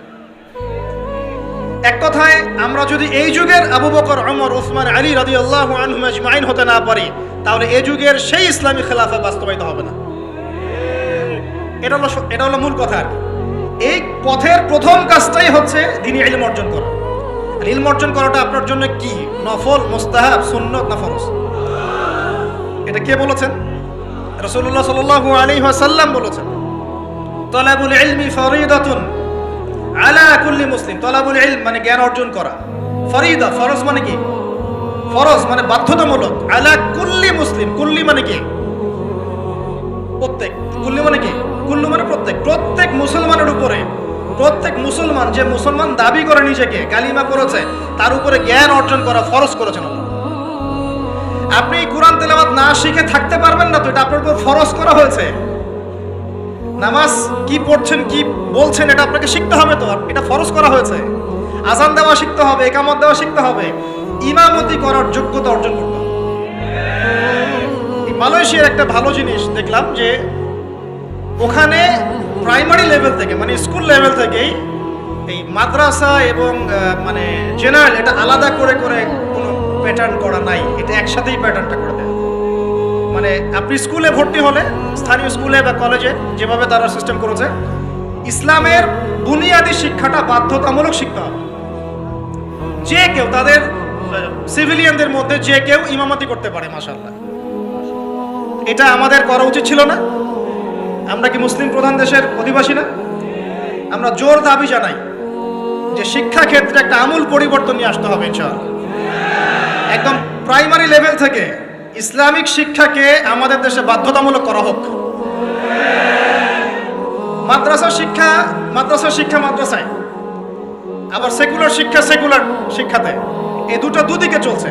এক কথায় আমরা যদি এই যুগের আবু বকর, ওমর, ওসমান, আলী রাদিয়াল্লাহু আনহুম আজমাইন হতে না পারি, তাহলে এই যুগের সেই ইসলামী খেলাফা বাস্তবায়িত হবে না। এটা হলো মূল কথা। আর এই পথের প্রথম কাজটাই হচ্ছে দ্বীনি ইলম অর্জন করা। আর ইলম অর্জন করাটা আপনার জন্য কি? নফল, মুস্তাহাব, সুন্নত না ফরজ? এটা কে বলেছেন? রাসূলুল্লাহ সাল্লাল্লাহু আলাইহি ওয়াসাল্লাম বলেছেন, তালাবুল ইলমি ফরিদাতুন আলা কুল্লি মুসলিম। তালাবুল ইলম মানে জ্ঞান অর্জন করা, ফরিদা ফরজ মানে কি? ফরজ মানে বাধ্যতামূলক। আলা কুল্লি মুসলিম, কুল্লি মানে কি? প্রত্যেক। কুল্লি মানে কি? কুল্লু মানে প্রত্যেক মুসলমানের উপরে, প্রত্যেক মুসলমান যে মুসলমান দাবি করে নিজেকে, কালিমা পড়েছে, তার উপরে জ্ঞান অর্জন করা ফরজ করেছেন আল্লাহ। আপনি কোরআন তেলাওয়াত না শিখে থাকতে পারবেন না, তো এটা আপনার উপর ফরজ করা হয়েছে। নামাজ কি পড়ছেন, কি বলছেন, এটা আপনাকে শিখতে হবে, তো এটা ফরজ করা হয়েছে। আজান দেওয়া শিখতে হবে, ইকামত দেওয়া শিখতে হবে, ইমামতি করার যোগ্যতা অর্জন করতে হবে। মালয়েশিয়ার একটা ভালো জিনিস দেখলাম যে ওখানে প্রাইমারি লেভেল থেকে, মানে স্কুল লেভেল থেকেই এই মাদ্রাসা এবং মানে জেনারেল এটা আলাদা করে কোনো প্যাটার্ন করা নাই, এটা একসাথেই প্যাটার্নটা করে দেয়। মানে আপনি স্কুলে ভর্তি হলে, স্থানীয় স্কুলে বা কলেজে যেভাবে তারা সিস্টেম করেছে, ইসলামের বুনিয়াদী শিক্ষাটা বাধ্যতামূলক শিখতে হবে। যে কেউ, তাদের সিভিলিয়ানদের মধ্যে যে কেউ ইমামতি করতে পারে, মাশাআল্লাহ। এটা আমাদের করা উচিত ছিল না? আমরা কি মুসলিম প্রধান দেশের অধিবাসী না? আমরা জোর দাবি জানাই যে শিক্ষা ক্ষেত্রে একটা আমূল পরিবর্তন নিয়ে আসতে হবে ইনশাআল্লাহ। একদম প্রাইমারি লেভেল থেকে ইসলামিক শিক্ষাকে আমাদের দেশে বাধ্যতামূলক করা হোক। মাদ্রাসা শিক্ষা মাদ্রাসায়, আবার সেকুলার শিক্ষাতে, এই দুদিকে চলছে।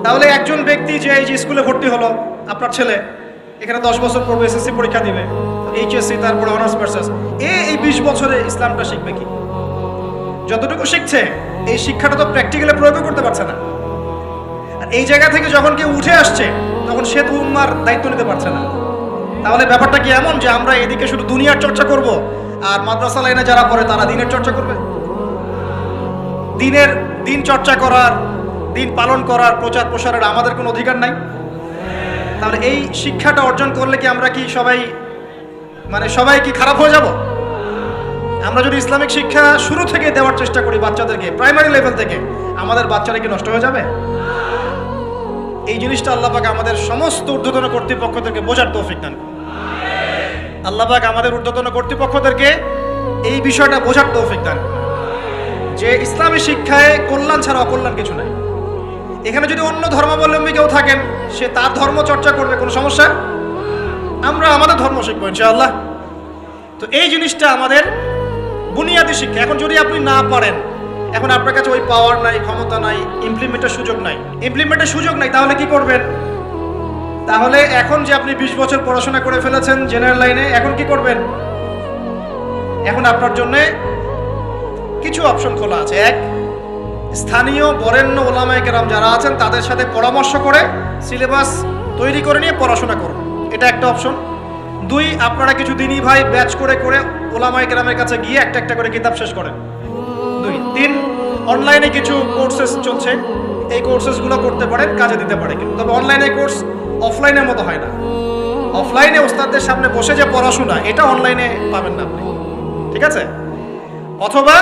তাহলে একজন ব্যক্তি যে এই যে স্কুলে ভর্তি হলো, আপনার ছেলে এখানে 10 বছর পড়বে, এসএসসি পরীক্ষা দিবে, এইচএসসি, তারপরে অনার্স মাস্টার্স, এই 20 বছরে ইসলামটা শিখবে কি? যতটুকু শিখছে এই শিক্ষাটা তো প্র্যাকটিক্যালি প্রয়োগ করতে পারছে না। আর এই জায়গা থেকে যখন কেউ উঠে আসছে, তখন সে তো উম্মার দায়িত্ব নিতে পারছে না। তাহলে ব্যাপারটা কি এমন যে আমরা এদিকে শুধু দুনিয়ার চর্চা করব, আর মাদ্রাসা লাইনে যারা পড়ে তারা দিনের চর্চা করবে? দিন চর্চা করার, দিন পালন করার, প্রচার প্রসারের আমাদের কোনো অধিকার নাই? তাহলে এই শিক্ষাটা অর্জন করলে কি আমরা কি সবাই কি খারাপ হয়ে যাব? আমরা যদি ইসলামিক শিক্ষা শুরু থেকে দেওয়ার চেষ্টা করি বাচ্চাদেরকে, প্রাইমারি লেভেল থেকে, আমাদের বাচ্চারা কি নষ্ট হয়ে যাবে? এই জিনিসটা আল্লাহ পাক আমাদের সমস্ত ঊর্ধ্বতন কর্তৃপক্ষদেরকে বোঝার তৌফিক দান করুন। আল্লাহ পাক আমাদের ঊর্ধ্বতন কর্তৃপক্ষদেরকে এই বিষয়টা বোঝার তৌফিক দান করুন যে ইসলামী শিক্ষায় কল্যাণ ছাড়া অকল্যাণ কিছু নাই। এখানে যদি অন্য ধর্মাবলম্বী কেউ থাকেন, সে তার ধর্ম চর্চা করবে, কোনো সমস্যা? আমরা আমাদের ধর্ম শিখবো ইনশাআল্লাহ। তো এই জিনিসটা আমাদের বুনিয়াদী শিক্ষা। এখন যদি আপনি না পারেন, এখন আপনার কাছে ওই পাওয়ার নাই, ক্ষমতা নাই, ইমপ্লিমেন্টের সুযোগ নাই, তাহলে কি করবেন? তাহলে এখন যে আপনি 20 বছর পড়াশোনা করে ফেলেছেন জেনারেল লাইনে, এখন কি করবেন? এখন আপনার জন্য কিছু অপশন খোলা আছে। এক, স্থানীয় বরেণ্য ওলামায়ে কেরাম যারা আছেন তাদের সাথে পরামর্শ করে সিলেবাস তৈরি করে নিয়ে পড়াশোনা করুন, এটা একটা অপশন। 2, আপনারা কিছু দিনী ভাই ব্যাচ করে ওলামায়ে কেরামের কাছে গিয়ে একটা করে কিতাব শেষ করেন। 2, 3, অনলাইনে কিছু কোর্সেস চলছে, এই কোর্সেসগুলো করতে পারেন, কাজে দিতে পারে। কিন্তু তবে অনলাইনে কোর্স অফলাইনের মতো হয় না। অফলাইনে ওস্তাদদের সামনে বসে যে পড়াশোনা, এটা অনলাইনে পাবেন না আপনি, ঠিক আছে? অথবা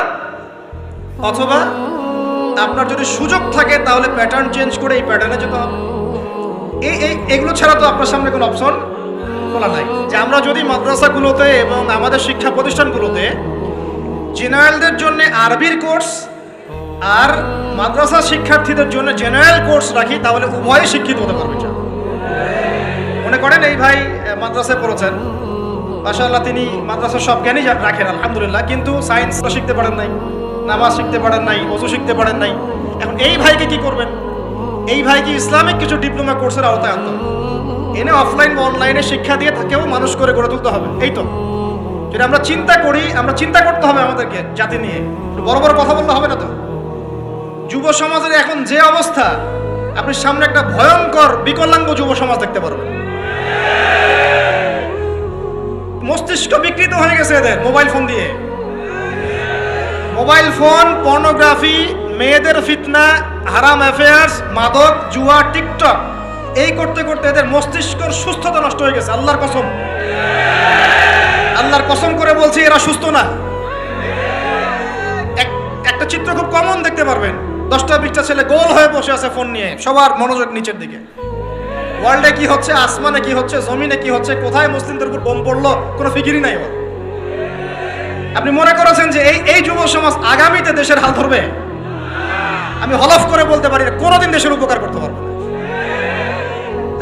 আপনার যদি সুযোগ থাকে তাহলে প্যাটার্ন চেঞ্জ করে এই প্যাটার্নে যেতে হবে। এগুলো ছাড়া তো আপনার সামনে কোনো অপশন খোলা নাই। যে আমরা যদি মাদ্রাসাগুলোতে এবং আমাদের শিক্ষা প্রতিষ্ঠানগুলোতে জেনারেলদের জন্য আরবির কোর্স আর মাদ্রাসা শিক্ষার্থীদের জন্য জেনারেল কোর্স রাখি, তাহলে উভয়ে শিক্ষিত হতে পারবে। মনে করেন এই ভাই মাদ্রাসায় পড়েছেন, মাশাআল্লাহ, তিনি মাদ্রাসার সব জ্ঞানই রাখেন আলহামদুলিল্লাহ, কিন্তু সায়েন্স শিখতে পারেন নাই, নামাজ শিখতে পারেন নাই, ওযু শিখতে পারেন নাই। এখন এই ভাইকে কি করবেন? এই ভাইকে ইসলামিক কিছু ডিপ্লোমা কোর্সের আওতায় আনতে হবে, এনে অফলাইন বা অনলাইনে শিক্ষা দিয়ে তাকেও মানুষ করে গড়ে তুলতে হবে। এই তো যদি আমরা চিন্তা করতে হবে আমাদেরকে জাতি নিয়ে, বড় বড় কথা বললে হবে না তো। যুব সমাজের এখন যে অবস্থা, আপনি সামনে একটা ভয়ঙ্কর বিকলাঙ্গ যুব সমাজ দেখতে পারবেন। মস্তিষ্ক বিকৃত হয়ে গেছে এদের মোবাইল ফোন দিয়ে। মোবাইল ফোন, পর্নোগ্রাফি, মেয়েদের ফিতনা, হারাম অ্যাফেয়ার্স, মাদক, জুয়া, টিকটক, এই করতে করতে এদের মস্তিষ্কর সুস্থতা নষ্ট হয়ে গেছে। আল্লাহর কসম, আল্লাহর কসম করে বলছি, এরা সুস্থ না। একটা চিত্র খুব কমন দেখতে পারবেন, 10টা-20টা ছেলে গোল হয়ে বসে আছে ফোন নিয়ে, সবার মনোযোগ নিচের দিকে। ওয়ার্ল্ডে কি হচ্ছে, আসমানে কি হচ্ছে, জমিনে কি হচ্ছে, কোথায় মুসলিমদের উপর বোম পড়লো, কোনো ফিকিরই নাই ওর। আপনি মনে করেছেন যে এই যুব সমাজ আগামীতে দেশের হাল ধরবে? আমি হলফ করে বলতে পারি কোনোদিন দেশের উপকার করতে পারবে না।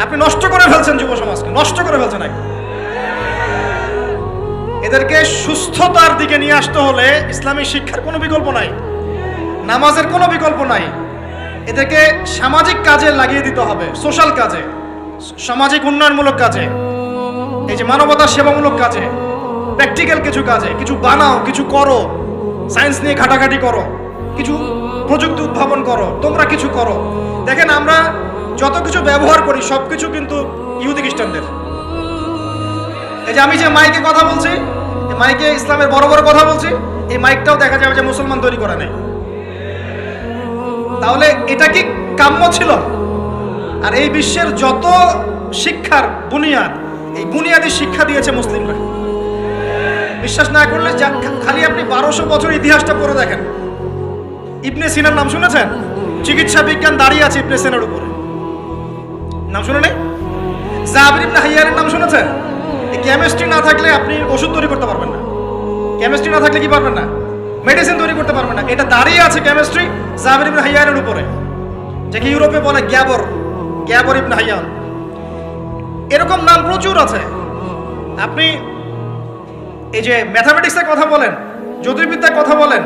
আপনি নষ্ট করে ফেলছেন যুব সমাজকে, নষ্ট করে ফেলছেন একদম। এদেরকে সুস্থতার দিকে নিয়ে আসতে হলে ইসলামী শিক্ষার কোনো বিকল্প নাই, নামাজের কোনো বিকল্প নাই। এদেরকে সামাজিক কাজে লাগিয়ে দিতে হবে, সোশ্যাল কাজে, সামাজিক উন্নয়নমূলক কাজে, এই যে মানবতার সেবামূলক কাজে, প্র্যাকটিক্যাল কিছু কাজে। কিছু বানাও, কিছু করো, সায়েন্স নিয়ে ঘাটাঘাটি করো, কিছু প্রযুক্তি উদ্ভাবন করো, তোমরা কিছু করো। দেখেন আমরা যত কিছু ব্যবহার করি সব কিছু কিন্তু ইহুদি খ্রিস্টানদের। এই যে আমি যে মাইকে কথা বলছি, এই মাইকে ইসলামের বড় বড় কথা বলছি, এই মাইকটাও দেখা যাবে যে মুসলমান তৈরি করে নাই। তাহলে এটা কি কাম্য ছিল? আর এই বিশ্বের যত শিক্ষার বুনিয়াদ, এই বুনিয়াদি শিক্ষা দিয়েছে মুসলিমরা। বিশ্বাস না করলে খালি আপনি 1200 বছর ইতিহাসটা পড়ে দেখেন। ইবনে সিনার নাম শুনেছেন? চিকিৎসা বিজ্ঞান দাঁড়িয়ে আছে ইবনে সিনার উপরে, নাম শুনে নেই? জাবির ইবনে হাইয়ানের নাম শুনেছেন? এই কেমিস্ট্রি না থাকলে আপনি ওষুধ তৈরি করতে পারবেন না। কেমিস্ট্রি না থাকলে কি পারবেন না? মেডিসিন তৈরি করতে পারবেন না। এটা দাঁড়িয়ে আছে কেমিস্ট্রি জাবির ইবনে হাইয়ানের উপরে, যাকে ইউরোপে বলে গ্যাবর ইবনে হাইয়ান। এরকম নাম প্রচুর আছে। আপনি এই যে ম্যাথামেটিক্সের কথা বলেন, জ্যোতির্বিদ্যার কথা বলেন,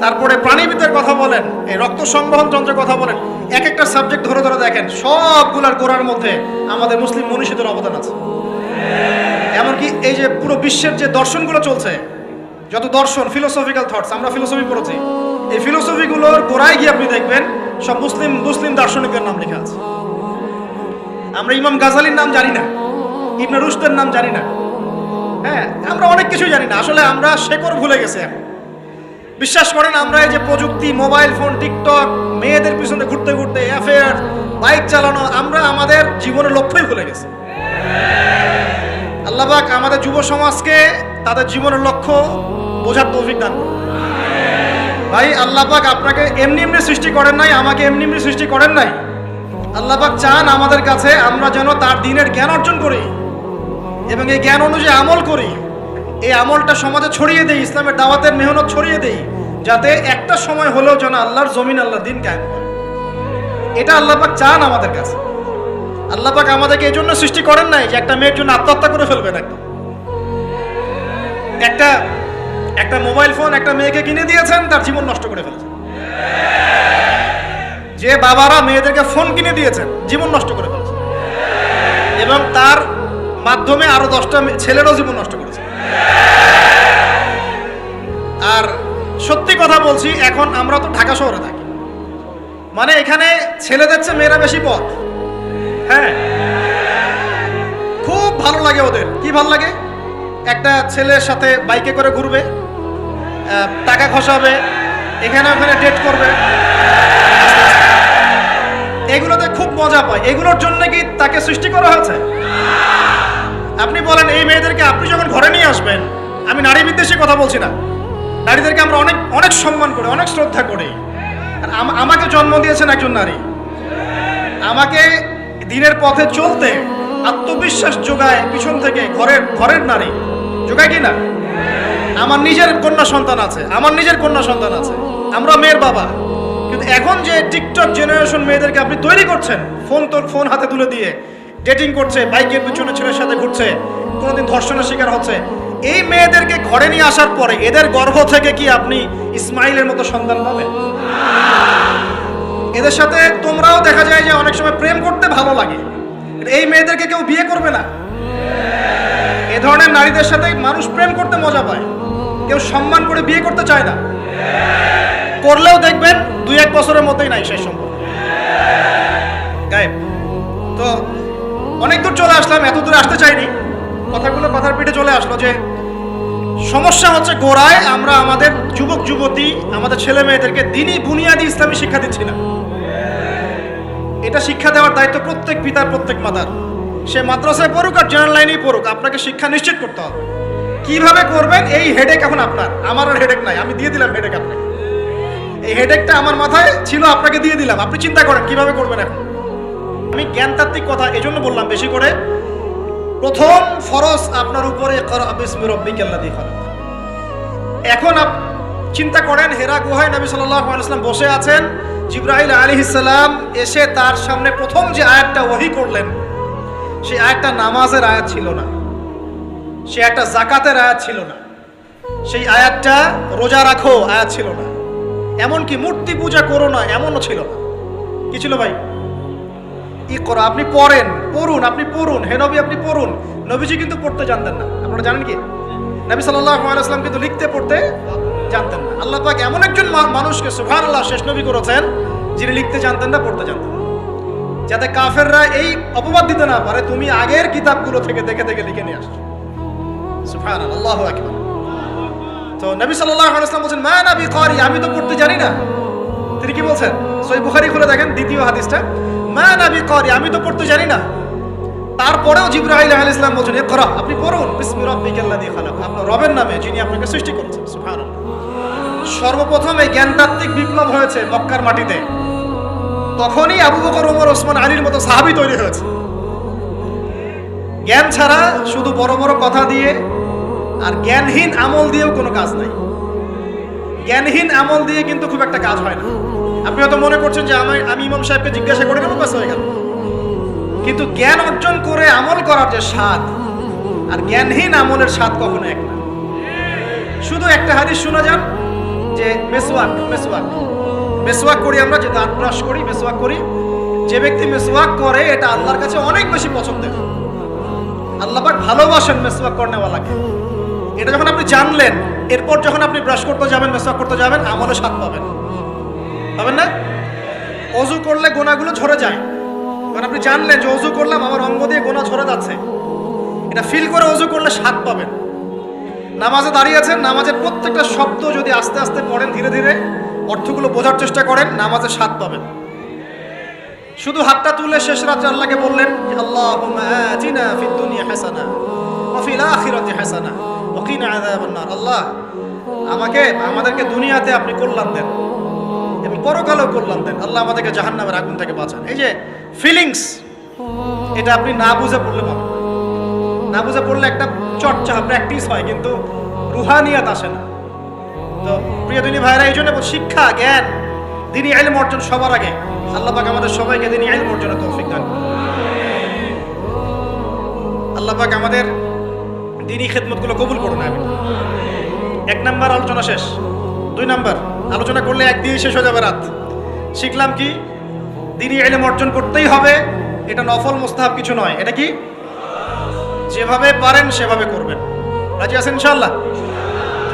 তারপরে প্রাণীবিদ্যার কথা বলেন, এই রক্ত সংবহন যন্ত্রের কথা বলেন, এক একটা সাবজেক্ট ধরে ধরে দেখেন, সবগুলার গোড়ার মধ্যে আমাদের মুসলিম মনীষীদের অবদান আছে। এমনকি এই যে পুরো বিশ্বের যে দর্শনগুলো চলছে, যত দর্শন, ফিলোসফিক্যাল থটস, আমরা ফিলোসফি পড়েছি, এই ফিলোসফিগুলোর গোড়ায় গিয়ে আপনি দেখবেন সব মুসলিম দার্শনিকের নাম লেখা আছে। আমরা ইমাম গাজালির নাম জানি না, ইবনে রুশদের নাম জানি না, হ্যাঁ, আমরা অনেক কিছু জানি না। আসলে আমরা শেকড় ভুলে গেছি এখন। বিশ্বাস করেন, আমরা এই যে প্রযুক্তি, মোবাইল ফোন, টিকটক, মেয়েদের পিছনে ঘুরতে ঘুরতে, অ্যাফেয়ার, বাইক চালানো, আমরা আমাদের জীবনের লক্ষ্যই ভুলে গেছি। আল্লাহ পাক আমাদের যুব সমাজকে তাদের জীবনের লক্ষ্য বোঝার তৌফিক দান করুন। ভাই, আল্লাহ পাক আপনাকে এমনি এমনি সৃষ্টি করেন নাই, আমাকে এমনি এমনি সৃষ্টি করেন নাই। আল্লাহ পাক চান আমাদের কাছে আমরা যেন তার দ্বীনের জ্ঞান অর্জন করি এবং এই জ্ঞান অনুযায়ী আমল করি। এই আমলটা সমাজে ছড়িয়ে দেই, ইসলামের দাওয়াতের মেহনত ছড়িয়ে দেই, যাতে একটা সময় হলেও যেন আল্লাহর জমিন, আল্লাহর দ্বীন কায়েম হয়। এটা আল্লাহ পাক চান আমাদের কাছে। আল্লাহ পাক আমাদেরকে এই জন্য সৃষ্টি করেন নাই যে একটা মেয়ের জন্য আত্মহত্যা করে ফেলবেন। একটা মোবাইল ফোন একটা মেয়েকে কিনে দিয়েছেন, তার জীবন নষ্ট করে ফেলেছেন। যে বাবারা মেয়েদেরকে ফোন কিনে দিয়েছেন, জীবন নষ্ট করে ফেলেছেন এবং তার মাধ্যমে আরো 10টা ছেলেরও জীবন নষ্ট করেছে। আর সত্যি কথা বলছি, এখন আমরা তো ঢাকা শহরে থাকি, মানে এখানে ছেলেদের চেয়ে মেয়েরা বেশি পথ। হ্যাঁ, খুব ভালো লাগে ওদের। কি ভালো লাগে? একটা ছেলের সাথে বাইকে করে ঘুরবে, টাকা খসাবে, এখানে ওখানে ডেট করবে, এগুলোতে খুব মজা পায়। এগুলোর জন্য কি তাকে সৃষ্টি করা হয়েছে? আপনি বলেন, এই মেয়েদেরকে আপনি যখন ঘরে নিয়ে আসবেন, আমি নারী বিদ্বেষী কথা বলছি না, নারীদেরকে আমরা অনেক অনেক সম্মান করি, অনেক শ্রদ্ধা করি। আর আমাকে জন্ম দিয়েছেন একজন নারী, আমাকে দিনের পথে চলতে আত্মবিশ্বাস যোগায় পিছন থেকে ঘরের নারী যোগায় কিনা? আমার নিজের কন্যা সন্তান আছে, আমরা মেয়ের বাবা। কিন্তু এখন যে টিকটক জেনারেশন মেয়েদেরকে আপনি তৈরি করছেন, ফোন হাতে তুলে দিয়ে ডেটিং করছে, বাইকের পিছনে ছেলের সাথে ঘুরছে, কোনোদিন ধর্ষণের শিকার হচ্ছে, এই মেয়েদেরকে ঘরে নিয়ে আসার পরে এদের গর্ভ থেকে কি আপনি ইসমাইলের মতো সন্তান পাবেন? এদের সাথে তোমরাও দেখা যায় যে অনেক সময় প্রেম করতে ভালো লাগে, এই মেয়েদেরকে কেউ বিয়ে করবে না। এ ধরনের নারীদের সাথে মানুষ প্রেম করতে মজা পায়, কেউ সম্মান করে বিয়ে করতে চায় না। করলেও দেখবেন 2-1 বছরের মধ্যেই নাই সেই সম্পর্ক, গায়েব। তো অনেক দূর চলে আসলাম, এত দূর আসতে চাইনি, কথার পিঠে চলে আসলো যে সমস্যা হচ্ছে গোড়ায় আমরা আমাদের যুবক যুবতী, আমাদের ছেলে মেয়েদেরকে দিনই বুনিয়াদি ইসলামী শিক্ষা দিচ্ছি না। এটা শিক্ষা দেওয়ার দায়িত্ব প্রত্যেক পিতার, প্রত্যেক মাতার। সে মাদ্রাসায় পড়ুক আর জেনারেল লাইনেই পড়ুক, আপনাকে শিক্ষা নিশ্চিত করতে হবে। কিভাবে করবেন এই হেডেক এখন আপনার, আমার আর হেডেক নাই, আমি দিয়ে দিলাম হেডেক আপনাকে। এই হেডেকটা আমার মাথায় ছিল, আপনাকে দিয়ে দিলাম, আপনি চিন্তা করেন কিভাবে করবেন। এখন আমি জ্ঞানতাত্ত্বিক কথা এই জন্য বললাম বেশি করে। প্রথম ফরজ আপনার উপরে ইকরা বিসমি রাব্বিকাল্লাযী খালাক। এখন চিন্তা করেন, হেরা গুহায় নবী সাল্লাল্লাহু আলাইহি ওয়াসাল্লাম বসে আছেন, জিবরাইল আলাইহিস সালাম এসে তার সামনে প্রথম যে আয়াতটা ওহী করলেন, সেই আয়াতটা নামাজের আয়াত ছিল না, সে একটা যাকাতের আয়াত ছিল না, সেই আয়াতটা রোজা রাখো আয়াত ছিল না, এমনকি মূর্তি পূজা করো না এমনও ছিল না। কি ছিল ভাই? ইকরা, আপনি পড়ুন, আপনি পড়ুন, হে নবী আপনি পড়ুন। নবীজি কিন্তু পড়তে জানতেন না, আপনারা জানেন কি? নবী সাল্লাল্লাহু আলাইহি ওয়াসাল্লাম কিন্তু লিখতে পড়তে জানতেন না। আল্লাহ পাক এমন একজন মানুষকে সুবহানাল্লাহ শেষ নবী করেছেন যিনি লিখতে জানতেন না, পড়তে জানতেন না, যাতে কাফেররা এই অপবাদ দিতে না পারে তুমি আগের কিতাবগুলো থেকে দেখে দেখে লিখে নিয়ে আসছো। সুবহানাল্লাহ, আল্লাহু আকবার। তো নবী সাল্লাল্লাহু আলাইহি ওয়াসাল্লাম বলেন মা নবী কারি, আমি তো পড়তে জানি না। তিনি কি বলছেন? সহিহ বুখারী খুলে দেখেন দ্বিতীয় হাদিসটা, মা নবী কারি, আমি তো পড়তে জানি না। তারপরেও জিবরাইল আলাইহিস সালাম বলেন ইকরা, আপনি পড়ুন বিসমি রাব্বিকাল্লাযী খালাক, আপনার রবের নামে যিনি আপনাকে সৃষ্টি করেছেন। সুবহানাল্লাহ। সর্বপ্রথম এই জ্ঞানতাত্ত্বিক বিপ্লব হয়েছে মক্কার মাটিতে, তখনই আবু বকর, ওমর, ওসমান, আলীর মতো সাহাবী তৈরি হয়েছে। জ্ঞান ছাড়া শুধু বড় বড় কথা দিয়ে আর জ্ঞানহীন আমল দিয়েও কোনো কাজ নাই। জ্ঞানহীন আমল দিয়ে কিন্তু খুব একটা কাজ হয় না। আপনি হয়তো মনে করছেন যে আমি ইমাম সাহেবকে জিজ্ঞাসা করে নেবো, ব্যাস হয়ে গেল। কিন্তু জ্ঞান অর্জন করে আমল করার যে স্বাদ আর জ্ঞানহীন আমলের স্বাদ কখনো এক না। শুধু একটা হাদিস শোনা যান যে মেসওয়াক করি আমরা, যে দাঁত ব্রাশ করি, মেসওয়াক করি, যে ব্যক্তি মেসওয়াক করে এটা আল্লাহর কাছে অনেক বেশি পছন্দের। আল্লাহ পাক ভালোবাসেন মেসওয়াক করনেওয়ালাকে। এটা যখন আপনি জানলেন, এরপর যখন আপনি ব্রাশ করতে যাবেন, মেসওয়াক করতে যাবেন, আমলে স্বাদ পাবেন না? অজু করলে গোনাগুলো ঝরে যায়, কারণ আপনি জানলেন যে অজু করলাম, আমার অঙ্গ দিয়ে গোনা ঝরে যাচ্ছে, এটা ফিল করে অজু করলে স্বাদ পাবেন। নামাজে দাঁড়িয়েছেন, নামাজের প্রত্যেকটা শব্দ যদি আস্তে আস্তে পড়েন, ধীরে ধীরে অর্থগুলো বোঝার চেষ্টা করেন, নামাজের স্বাদ পাবেন। শুধু হাতটা তুলে শেষ রাতে আল্লাহকে বললেন যে আল্লাহুম্মা আতিনা ফিদ দুনিয়া হাসানা ওয়া ফিল আখিরাতি হাসানা ওয়া কিনা আযাবান নার। আল্লাহ আমাদেরকে দুনিয়াতে আপনি কল্যাণ দেন এবং পরকালেও কল্যাণ দেন। আল্লাহ আমাদেরকে জাহান্নামের আগুন থেকে বাঁচান। এই যে ফিলিংস, এটা আপনি না বুঝে পড়লে পাবেন না বুঝে পড়লে একটা চর্চা প্র্যাকটিস হয়, কিন্তু রুহানিয়াত আসে না। তো প্রিয় দিনী ভাইরা, এই জন্য শিক্ষা, জ্ঞান, দিনী ইলম অর্জন সবার আগে। আল্লাহ পাক আমাদের সবাইকে দিনী ইলম অর্জনের তৌফিক দান করুন। আল্লাহ পাক আমাদের দিনী খেদমতগুলো কবুল করুন। আমি 1 নাম্বার আলোচনা শেষ। 2 নাম্বার আলোচনা করলে এক দিয়ে শেষ হয়ে যাবে রাত। শিখলাম কি? দিনী ইলম অর্জন করতেই হবে, এটা নফল মুস্তাহাব কিছু নয়। এটা কি? যেভাবে পারেন সেভাবে করবেন। রাজি আছেন ইনশাআল্লাহ?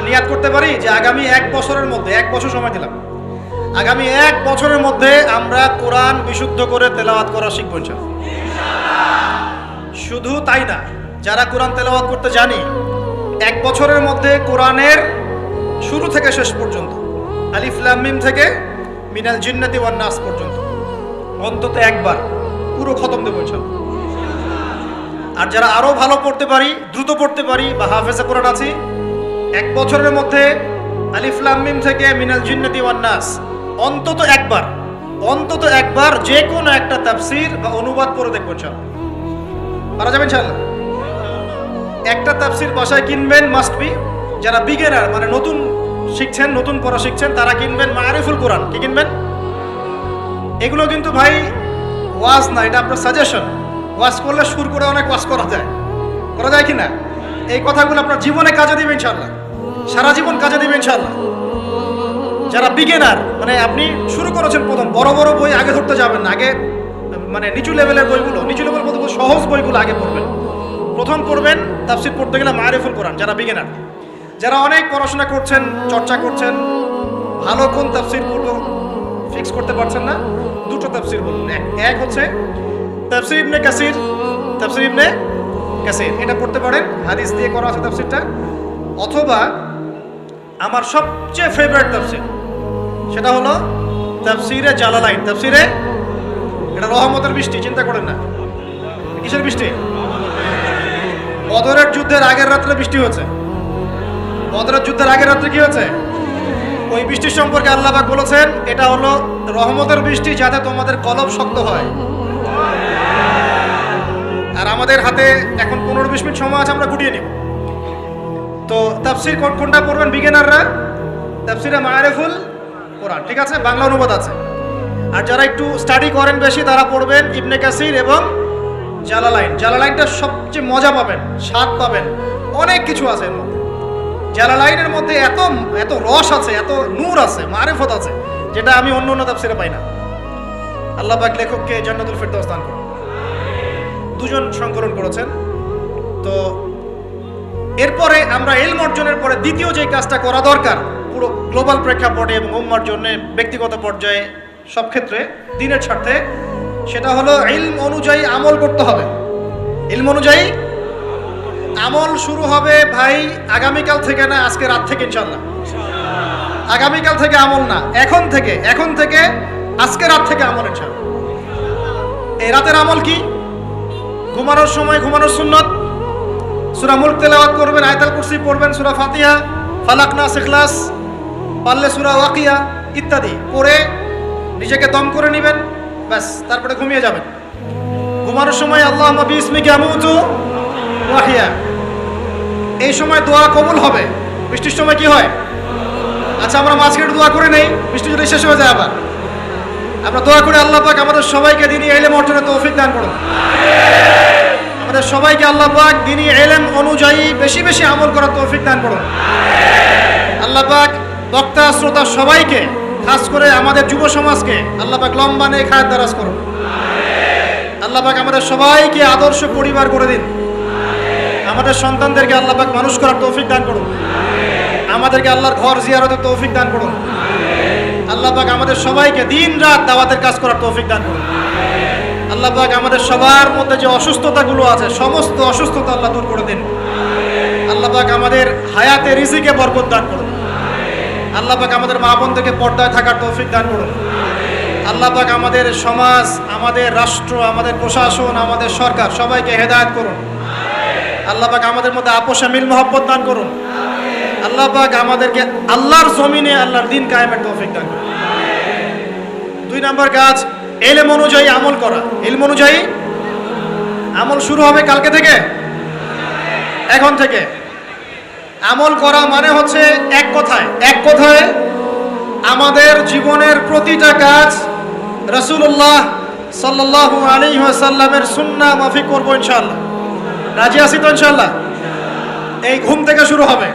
নিয়াত করতে পারি যে আগামী 1 বছরের মধ্যে, 1 বছর সময় দিলাম, আগামী 1 বছরের মধ্যে আমরা কোরআন বিশুদ্ধ করে তেলাওয়াত করা শিখব ইনশাআল্লাহ। শুধু তাই না, যারা কোরআন তেলাওয়াত করতে জানি, 1 বছরের মধ্যে কোরআনের শুরু থেকে শেষ পর্যন্ত, আলিফ লাম মিম থেকে মিনাল জিন্নাতি ওয়ান নাস পর্যন্ত অন্তত একবার পুরো খতম দেব ইনশাআল্লাহ। আর যারা আরো ভালো পড়তে পারি, দ্রুত পড়তে পারি বা হাফেজে কোরআন আছি, 1 বছরের মধ্যে আলিফ লাম মিম থেকে মিনাল জিন্নাতি ওয়ান নাস অন্তত একবার যে কোনো একটা তাফসীর বা অনুবাদ পড়ে দেখব ইনশাআল্লাহ। পারা যাবে ইনশাআল্লাহ? একটা তাফসীর বাসায় কিনবেন, মাস্ট বি। যারা বিগিনার, মানে নতুন শিখছেন, নতুন পড়া শিখছেন, তারা কিনবেন মারিফুল কোরআন। কি কিনবেন? এগুলো কিন্তু ভাই ওয়াজ না, এটা আপনার সাজেশন। ওয়াজ করলে সুর করে অনেক ওয়াজ করা যায় কিনা? এই কথাগুলো আপনার জীবনে কাজে দিবে ইনশাআল্লাহ, সারা জীবন কাজে দিবে ইনশাআল্লাহ। যারা বিগিনার, মানে আপনি শুরু করেছেন প্রথম, বড় বড় বই আগে ধরতে যাবেন না, আগে মানে নিচু লেভেলের বইগুলো, নিচু লেভেল বলতে সহজ বইগুলো আগে পড়বেন। প্রথম পড়বেন তাফসীর পড়তে গেলে মারিফুল কোরআন, যারা বিগিনার। যারা অনেক পড়াশোনা করছেন, চর্চা করছেন, ভালো কোন তাফসীর বলবো ফিক্স করতে পারছেন না? দুটো তাফসীর বলুন। এক হচ্ছে তাফসীর ইবনে কাসির, তাফসীর ইবনে কাসির, এটা পড়তে পারেন, হাদিস দিয়ে করা আছে তাফসীরটা। অথবা আমার সবচেয়ে ফেভারিট তাফসীর, সেটা হলো তাফসীরে জালালাইন। তাফসীরে, এটা রহমতের বৃষ্টি, চিন্তা করেন না। কিসের বৃষ্টি? বদরের যুদ্ধের আগের রাত্রে বৃষ্টি হয়েছে। বদরের যুদ্ধের আগের রাত্রে কি হয়েছে? ওই বৃষ্টির সম্পর্কে আল্লাহ পাক বলেছেন এটা হলো রহমতের বৃষ্টি, যাতে তোমাদের কলব শক্ত হয়। আর আমাদের হাতে এখন 15-20 মিনিট সময় আছে, আমরা গুটিয়ে নিব। তো তাফসীর কোনটা পড়বেন বিগিনাররা? তাফসীরে মাআরিফুল কোরআন, ঠিক আছে, বাংলা অনুবাদ আছে। আর যারা একটু স্টাডি করেন বেশি, তারা পড়বেন ইবনে কাসির এবং জালালাইন। জালালাইনটা সবচেয়ে মজা পাবেন, স্বাদ পাবেন, অনেক কিছু আছে এর মধ্যে। জালালাইনের মধ্যে এত এত রস আছে, এত নূর আছে, মারিফত আছে, যেটা আমি অন্য অন্য তাফসীরে পাই না। আল্লাহ পাক লেখককে জান্নাতুল ফেরদাউস দান করুন। দুজন সংকলন করেছেন। তো এরপরে আমরা ইলম অর্জনের পরে দ্বিতীয় যে কাজটা করা দরকার পুরো গ্লোবাল প্রেক্ষাপটে এবং উম্মার জন্য, ব্যক্তিগত পর্যায়ে, সব ক্ষেত্রে দ্বীনের স্বার্থে, সেটা হলো ইলম অনুযায়ী আমল করতে হবে। ইলম অনুযায়ী আমল শুরু হবে ভাই আগামীকাল থেকে না, আজকে রাত থেকে ইনশাআল্লাহ। আগামীকাল থেকে আমল না, এখন থেকে আজকে রাত থেকে আমল ইনশাআল্লাহ। এই রাতের আমল কি? ঘুমানোর সময় ঘুমানোর সুন্নত, সূরা মুলক তেলাওয়াত করবেন, আয়াতুল কুরসি পড়বেন, সূরা ফাতিহা, ফালাক, নাস, ইখলাস, পারলে সূরা ওয়াকিয়া ইত্যাদি পড়ে নিজেকে দম করে নেবেন, ব্যাস, তারপরে ঘুমিয়ে যাবেন। ঘুমানোর সময় আল্লাহুম্মা বিইসমিকা আমুতু ওয়া আহইয়া, এই সময় দোয়া কবুল হবে। বৃষ্টির সময় কি হয়? আচ্ছা, আমরা মাঝখানে দোয়া করে নেই, বৃষ্টি যদি শেষ হয়ে যায় আবার আমরা দোয়া করে আল্লাহ পাক আমাদের সবাইকে দ্বীনি ইলম অর্জনের তৌফিক দান করুন। আমাদের সবাইকে আল্লাহ পাক দ্বীনি ইলম অনুযায়ী বেশি বেশি আমল করার তৌফিক দান করুন। আল্লাহ পাক বক্তা শ্রোতা সবাইকে, খাস করে আমাদের যুব সমাজকে আল্লাহ পাক লম্বা নেক হায়াত দারাজ করুন। আল্লাহ পাক আমাদের সবাইকে আদর্শ পরিবার করে দিন। আমাদের সন্তানদেরকে আল্লাহ পাক মানুষ করার তৌফিক দান করুন। আমাদেরকে আল্লাহর ঘর জিয়ারতের তৌফিক দান করুন। আল্লাহ পাক আমাদের সবাইকে দিন রাত দাওয়াতের কাজ করার তৌফিক দান করুন। আল্লাহ পাক আমাদের সবার মধ্যে যে অসুস্থতাগুলো আছে, সমস্ত অসুস্থতা আল্লাহ দূর করে দিন। আল্লাহ পাক আমাদের হায়াতে রিজিকে বরকত দান করুন। আল্লাহ পাক আমাদের মা বোনদেরকে পর্দায় থাকার তৌফিক দান করুন। আল্লাহ পাক আমাদের সমাজ, আমাদের রাষ্ট্র, আমাদের প্রশাসন, আমাদের সরকার সবাইকে হেদায়েত করুন। আল্লাহ পাক আমাদের মধ্যে আপোষে মিল মহব্বত দান করুন। আল্লাহ পাক আমাদেরকে আল্লাহর জমিনে আল্লাহর দ্বীন কায়েমের তৌফিক দান করুন। 2 নম্বর কাজ, ইলম অনুযায়ী আমল করা। ইলম অনুযায়ী আমল শুরু হবে কালকে থেকে, এখন থেকে। আমল করা মানে হচ্ছে এক কথায় আমাদের জীবনের প্রতিটা কাজ রাসূলুল্লাহ সাল্লাল্লাহু আলাইহি ওয়াসাল্লামের সুন্নাহ মাফিক করব ইনশাআল্লাহ। রাজি আছি তো ইনশাআল্লাহ? এই ঘুম থেকে শুরু হবে।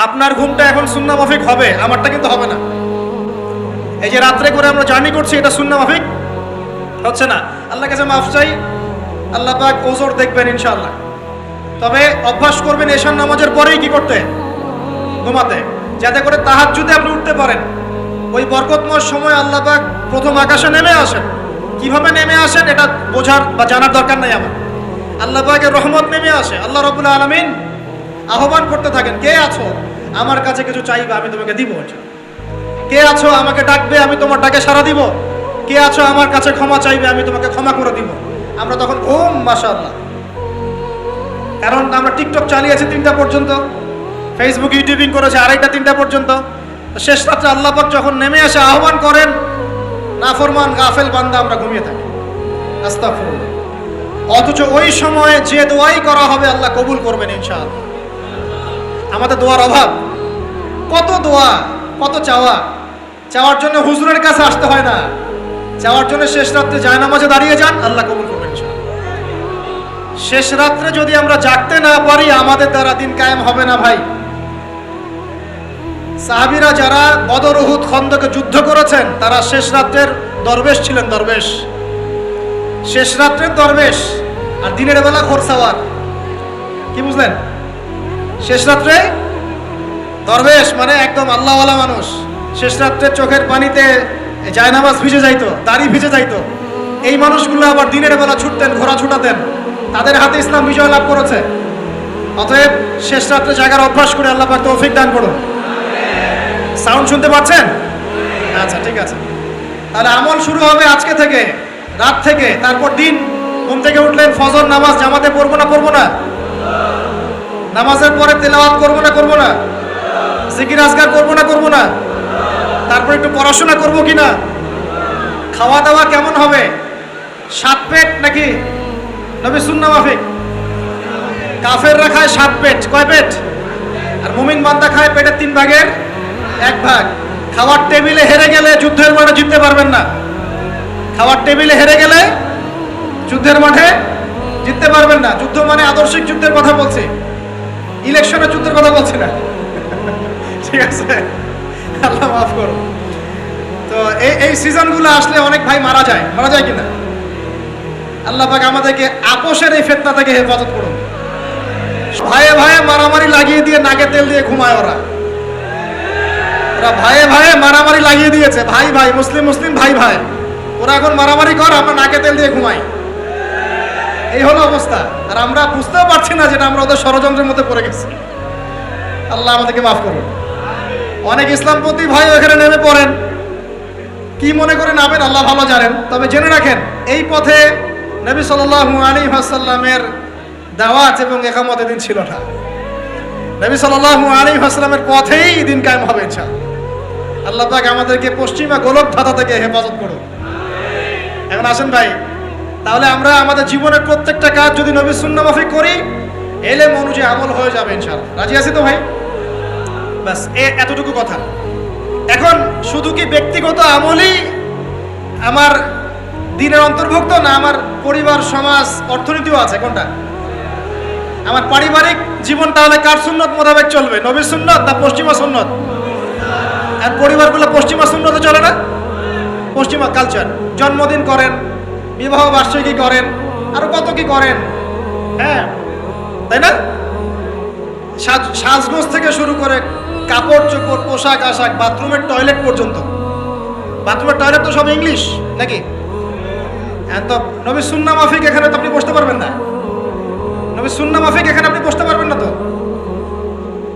আপনার ঘুমটা এখন সুন্নাহ মাফিক হবে, আমারটা কিন্তু হবে না। এই যে রাত্রে করে আমরা জার্নি করছি, এটা সুন্নাহ মাফিক হচ্ছে না। আল্লাহর কাছে মাফ চাই, আল্লাহ পাক ওজর দেখবেন ইনশাআল্লাহ। তবে অভ্যাস করবেন এশার নামাজের পরেই কি করতে? ঘুমাতে, যাতে করে তাহাজ্জুদে আপনি উঠতে পারেন। ওই বরকতময় সময় আল্লাহ পাক প্রথম আকাশে নেমে আসেন। কিভাবে নেমে আসেন এটা বোঝার বা জানার দরকার নাই আমার। আল্লাহ পাকের রহমত নেমে আসে। আল্লাহ রাব্বুল আলামিন আহ্বান করতে থাকেন, কে আছো আমার কাছে কিছু চাইবে আমি তোমাকে দিব। কে আছো আমাকে ডাকবে আমি তোমার ডাকে সাড়া দিব। কে আছো আমার কাছে ক্ষমা চাইবে আমি তোমাকে ক্ষমা করে দিব। আমরা তখন ঘুম, মাশাআল্লাহ। কারণ আমরা টিকটক চালিয়েছি 3টা পর্যন্ত, ফেসবুক ইউটিউবিং করেছে 2:30-3টা পর্যন্ত। শেষ রাত্রে আল্লাহ পাক যখন নেমে আসে, আহ্বান করেন, নাফরমান গাফেল বান্দা আমরা ঘুমিয়ে থাকি। আস্তাগফিরুল্লাহ। অথচ ওই সময়ে যে দোয়াই করা হবে আল্লাহ কবুল করবেন ইনশাআল্লাহ। আমাদের দোয়ার অভাব, কত দোয়া, কত চাওয়ার জন্য হুজুরের কাছে আসতে হয় না। চাওয়ার জন্য শেষ রাত্রে জায়নামাজে দাঁড়িয়ে যান, আল্লাহ কবুল করবেন ইনশাআল্লাহ। শেষ রাত্রে যদি আমরা জাগতে না পারি, আমাদের দ্বারা দিন কায়েম হবে না ভাই। সাহাবীরা যারা বদর, উহুদ, খন্দকে যুদ্ধ করেছেন, তারা শেষ রাত্রের দরবেশ ছিলেন। দরবেশ, শেষ রাত্রের দরবেশ, আর দিনের বেলা খোরসাওয়ার। কি বুঝলেন? শেষ রাত্রে দরবেশ মানে একদম আল্লাহওয়ালা মানুষ, শেষ রাত্রে চোখের পানিতে জায়নামাজ ভিজে যাইতো, দাড়ি ভিজে যাইতো, এই মানুষগুলো আবার দিনের বেলা ছুটতেন, ঘোড়া ছুটাতেন, তাদের হাতে ইসলাম বিজয় লাভ করেছে। অতএব শেষ রাত্রে জাগার অভ্যাস করে আল্লাহ পাক তৌফিক দান করুন। সাউন্ড শুনতে পাচ্ছেন? আচ্ছা, ঠিক আছে। তাহলে আমল শুরু হবে আজকে থেকে, রাত থেকে। তারপর দিন ঘুম থেকে উঠলেন, ফজর নামাজ জামাতে পড়বো না পড়বো না? নামাজের পরে তেলাওয়াত করবো না করবো না? জিকির আজকার করবো না করবো না? তারপর একটু পড়াশোনা করবো কিনা? খাওয়া দাওয়া কেমন হবে? 7 পেট নাকি নবী সুন্নাহ মাফিক? কাফেররা খায় 7 পেট, কয় পেট? আর মুমিন বান্দা খায় পেটের 3 ভাগের 1 ভাগ। খাওয়ার টেবিলে হেরে গেলে যুদ্ধের মাঠে জিততে পারবেন না। খাওয়ার টেবিলে হেরে গেলে যুদ্ধের মাঠে জিততে পারবেন না। যুদ্ধ মানে আদর্শিক যুদ্ধের কথা বলছি, ইলেকশনের যুদ্ধের কথা বলছি না। ঠিক আছে, আল্লাহ মাফ করুন। তো এই সিজনগুলো আসলে অনেক ভাই মারা যায় কিনা? আল্লাহ পাক আমাদেরকে আপোষের এই ফিতনা থেকে হেফাজত করুন। ভাইয়ে ভাইয়ে মারামারি লাগিয়ে দিয়ে নাকে তেল দিয়ে ঘুমায় ওরা ভাইয়ে ভাইয়ে মারামারি লাগিয়ে দিয়েছে, ভাই ভাই, মুসলিম মুসলিম, ভাই ভাই, ওরা এখন মারামারি কর, আমরা নাকে তেল দিয়ে ঘুমাই। এই হলো অবস্থা। আর আমরা বুঝতেও পারছি না যেটা আমরা ওদের ষড়যন্ত্রের মধ্যে পড়ে গেছি। আল্লাহ আমাদেরকে মাফ করুন। অনেক ইসলামপন্থী ভাই এখানে নেমে পড়েন, কি মনে করে নামেন আল্লাহ ভালো জানেন। তবে জেনে রাখেন, এই পথে নবী সাল্লাল্লাহু আলাইহি ওয়াসাল্লামের দাওয়াত এবং ইকামতের দিন ছিল না। নবী সাল্লাল্লাহু আলাইহি ওয়াসাল্লামের পথেই দিন কায়েম হবে ইনশাআল্লাহ। আল্লাহ পাক আমাদেরকে পশ্চিমা গোলক ধাঁধা থেকে হেফাজত করুন। এখন আসেন ভাই, তাহলে আমরা আমাদের জীবনের প্রত্যেকটা কাজ যদি নবী সুন্নাহ মাফিক করি, এলেম অনুযায়ী আমল হয়ে যাবে ইনশাআল্লাহ। রাজি আছি তো ভাই? ব্যাস এতটুকু কথা। এখন শুধু কি ব্যক্তিগত আমলই আমার দিনের অন্তর্ভুক্ত, না আমার পরিবার, সমাজ, অর্থনীতিও আছে? কোনটা? আমার পারিবারিক জীবন তাহলে কার সুন্নত মোতাবেক চলবে, নবীর সুন্নত না পশ্চিমা সুন্নত? আর পরিবারগুলো পশ্চিমা সুন্নতে চলে না, পশ্চিমা কালচার। জন্মদিন করেন, বিবাহ বার্ষিকী করেন, আরো কত কি করেন, হ্যাঁ তাই না? সাজগোজ থেকে শুরু করে কাপড় চোপড়, পোশাক আশাক, বাথরুমের টয়লেট পর্যন্ত। বাথরুমের টয়লেট তো সব ইংলিশ নাকি? তো নবী সুন্নাহ মাফিক এখানে তো আপনি বসতে পারবেন না। নবী সুন্নাহ মাফিক এখানে আপনি বসতে পারবেন না। তো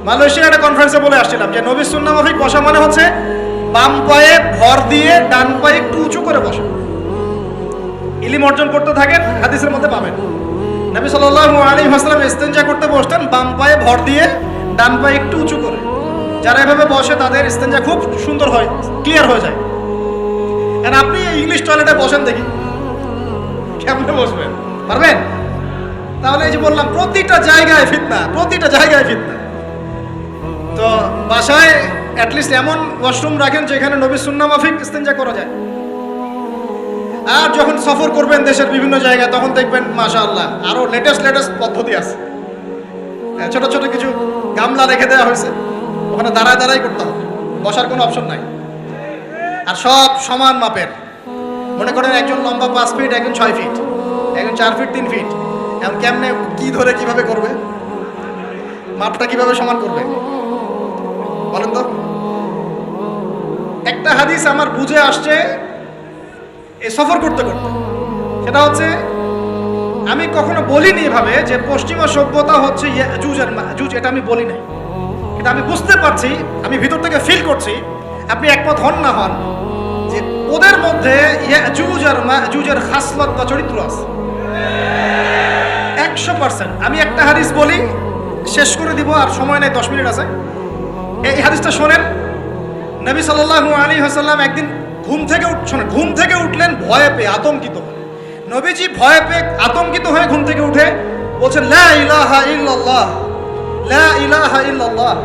মালয়েশিয়ার একটা কনফারেন্সে বলে আসছিলাম যে নবী সুন্নাহ মাফিক বসা মানে হচ্ছে বাম পায়ে ভর দিয়ে ডান পায়ে একটু উঁচু করে বসা। ইলম অর্জন করতে থাকেন, হাদিসের মধ্যে পাবেন। নবী সাল্লাল্লাহু আলাইহি ওয়াসাল্লাম ইস্তেনজা করতে বসতেন বাম পায়ে ভর দিয়ে ডান পায়ে একটু উঁচু করে। যারা এভাবে বসে তাদের ইস্তেনজা খুব সুন্দর হয়, ক্লিয়ার হয়ে যায়। আর আপনি ইংলিশ টয়লেটে বসেন, দেখি কেমনে বসবেন, পারবেন? তাহলে এই যে বললাম, প্রতিটা জায়গায় ফিতনা, প্রতিটা জায়গায় ফিতনা। তো বাসায় অ্যাটলিস্ট এমন ওয়াশরুম রাখেন যেখানে নবী সুন্নাহ মাফিক ইস্তেনজা করা যায়। আর যখন সফর করবেন দেশের বিভিন্ন জায়গায়, তখন দেখবেন মাশাআল্লাহ আরো লেটেস্ট পদ্ধতি আছে। ছোট ছোট কিছু গামলা রেখে দেওয়া হয়েছে, ওখানে দাঁড়ায় দাঁড়াই করতে হবে, বসার কোনো অপশন নাই। আর সব সমান মাপের। মনে করেন একজন লম্বা 5 ফিট, একজন 6 ফিট, একজন 4 ফিট 3 ফিট। এখন কেমনে কি ধরে কিভাবে করবে, মাপটা কিভাবে সমান করবে বলেন তো? একটা হাদিস আমার বুঝে আসছে এই সফর করতে করতে, সেটা হচ্ছে, আমি কখনো বলিনি এভাবে যে পশ্চিমা সভ্যতা হচ্ছে ইয়াজুজ আর মাজুজ, এটা আমি বলি নাই। এটা আমি বুঝতে পারছি, আমি ভিতর থেকে ফিল করছি। আপনি একমত হন না হন যে ওদের মধ্যে ইয়াজুজ আর মাজুজের খাসলত বা চরিত্র আছে 100%। আমি একটা হাদিস বলি, শেষ করে দিব, আর সময় নেই, 10 মিনিট আছে। এই হাদিসটা শোনেন। নবী সাল্লাল্লাহু আলাইহি ওয়াসাল্লাম একদিন ঘুম থেকে উঠলেন ভয়ে পেয়ে, আতঙ্কিত হয়ে। নবীজি ভয়ে পেয়ে আতঙ্কিত হয়ে ঘুম থেকে উঠে বলছেন, লা ইলাহা ইল্লাল্লাহ, লা ইলাহা ইল্লাল্লাহ।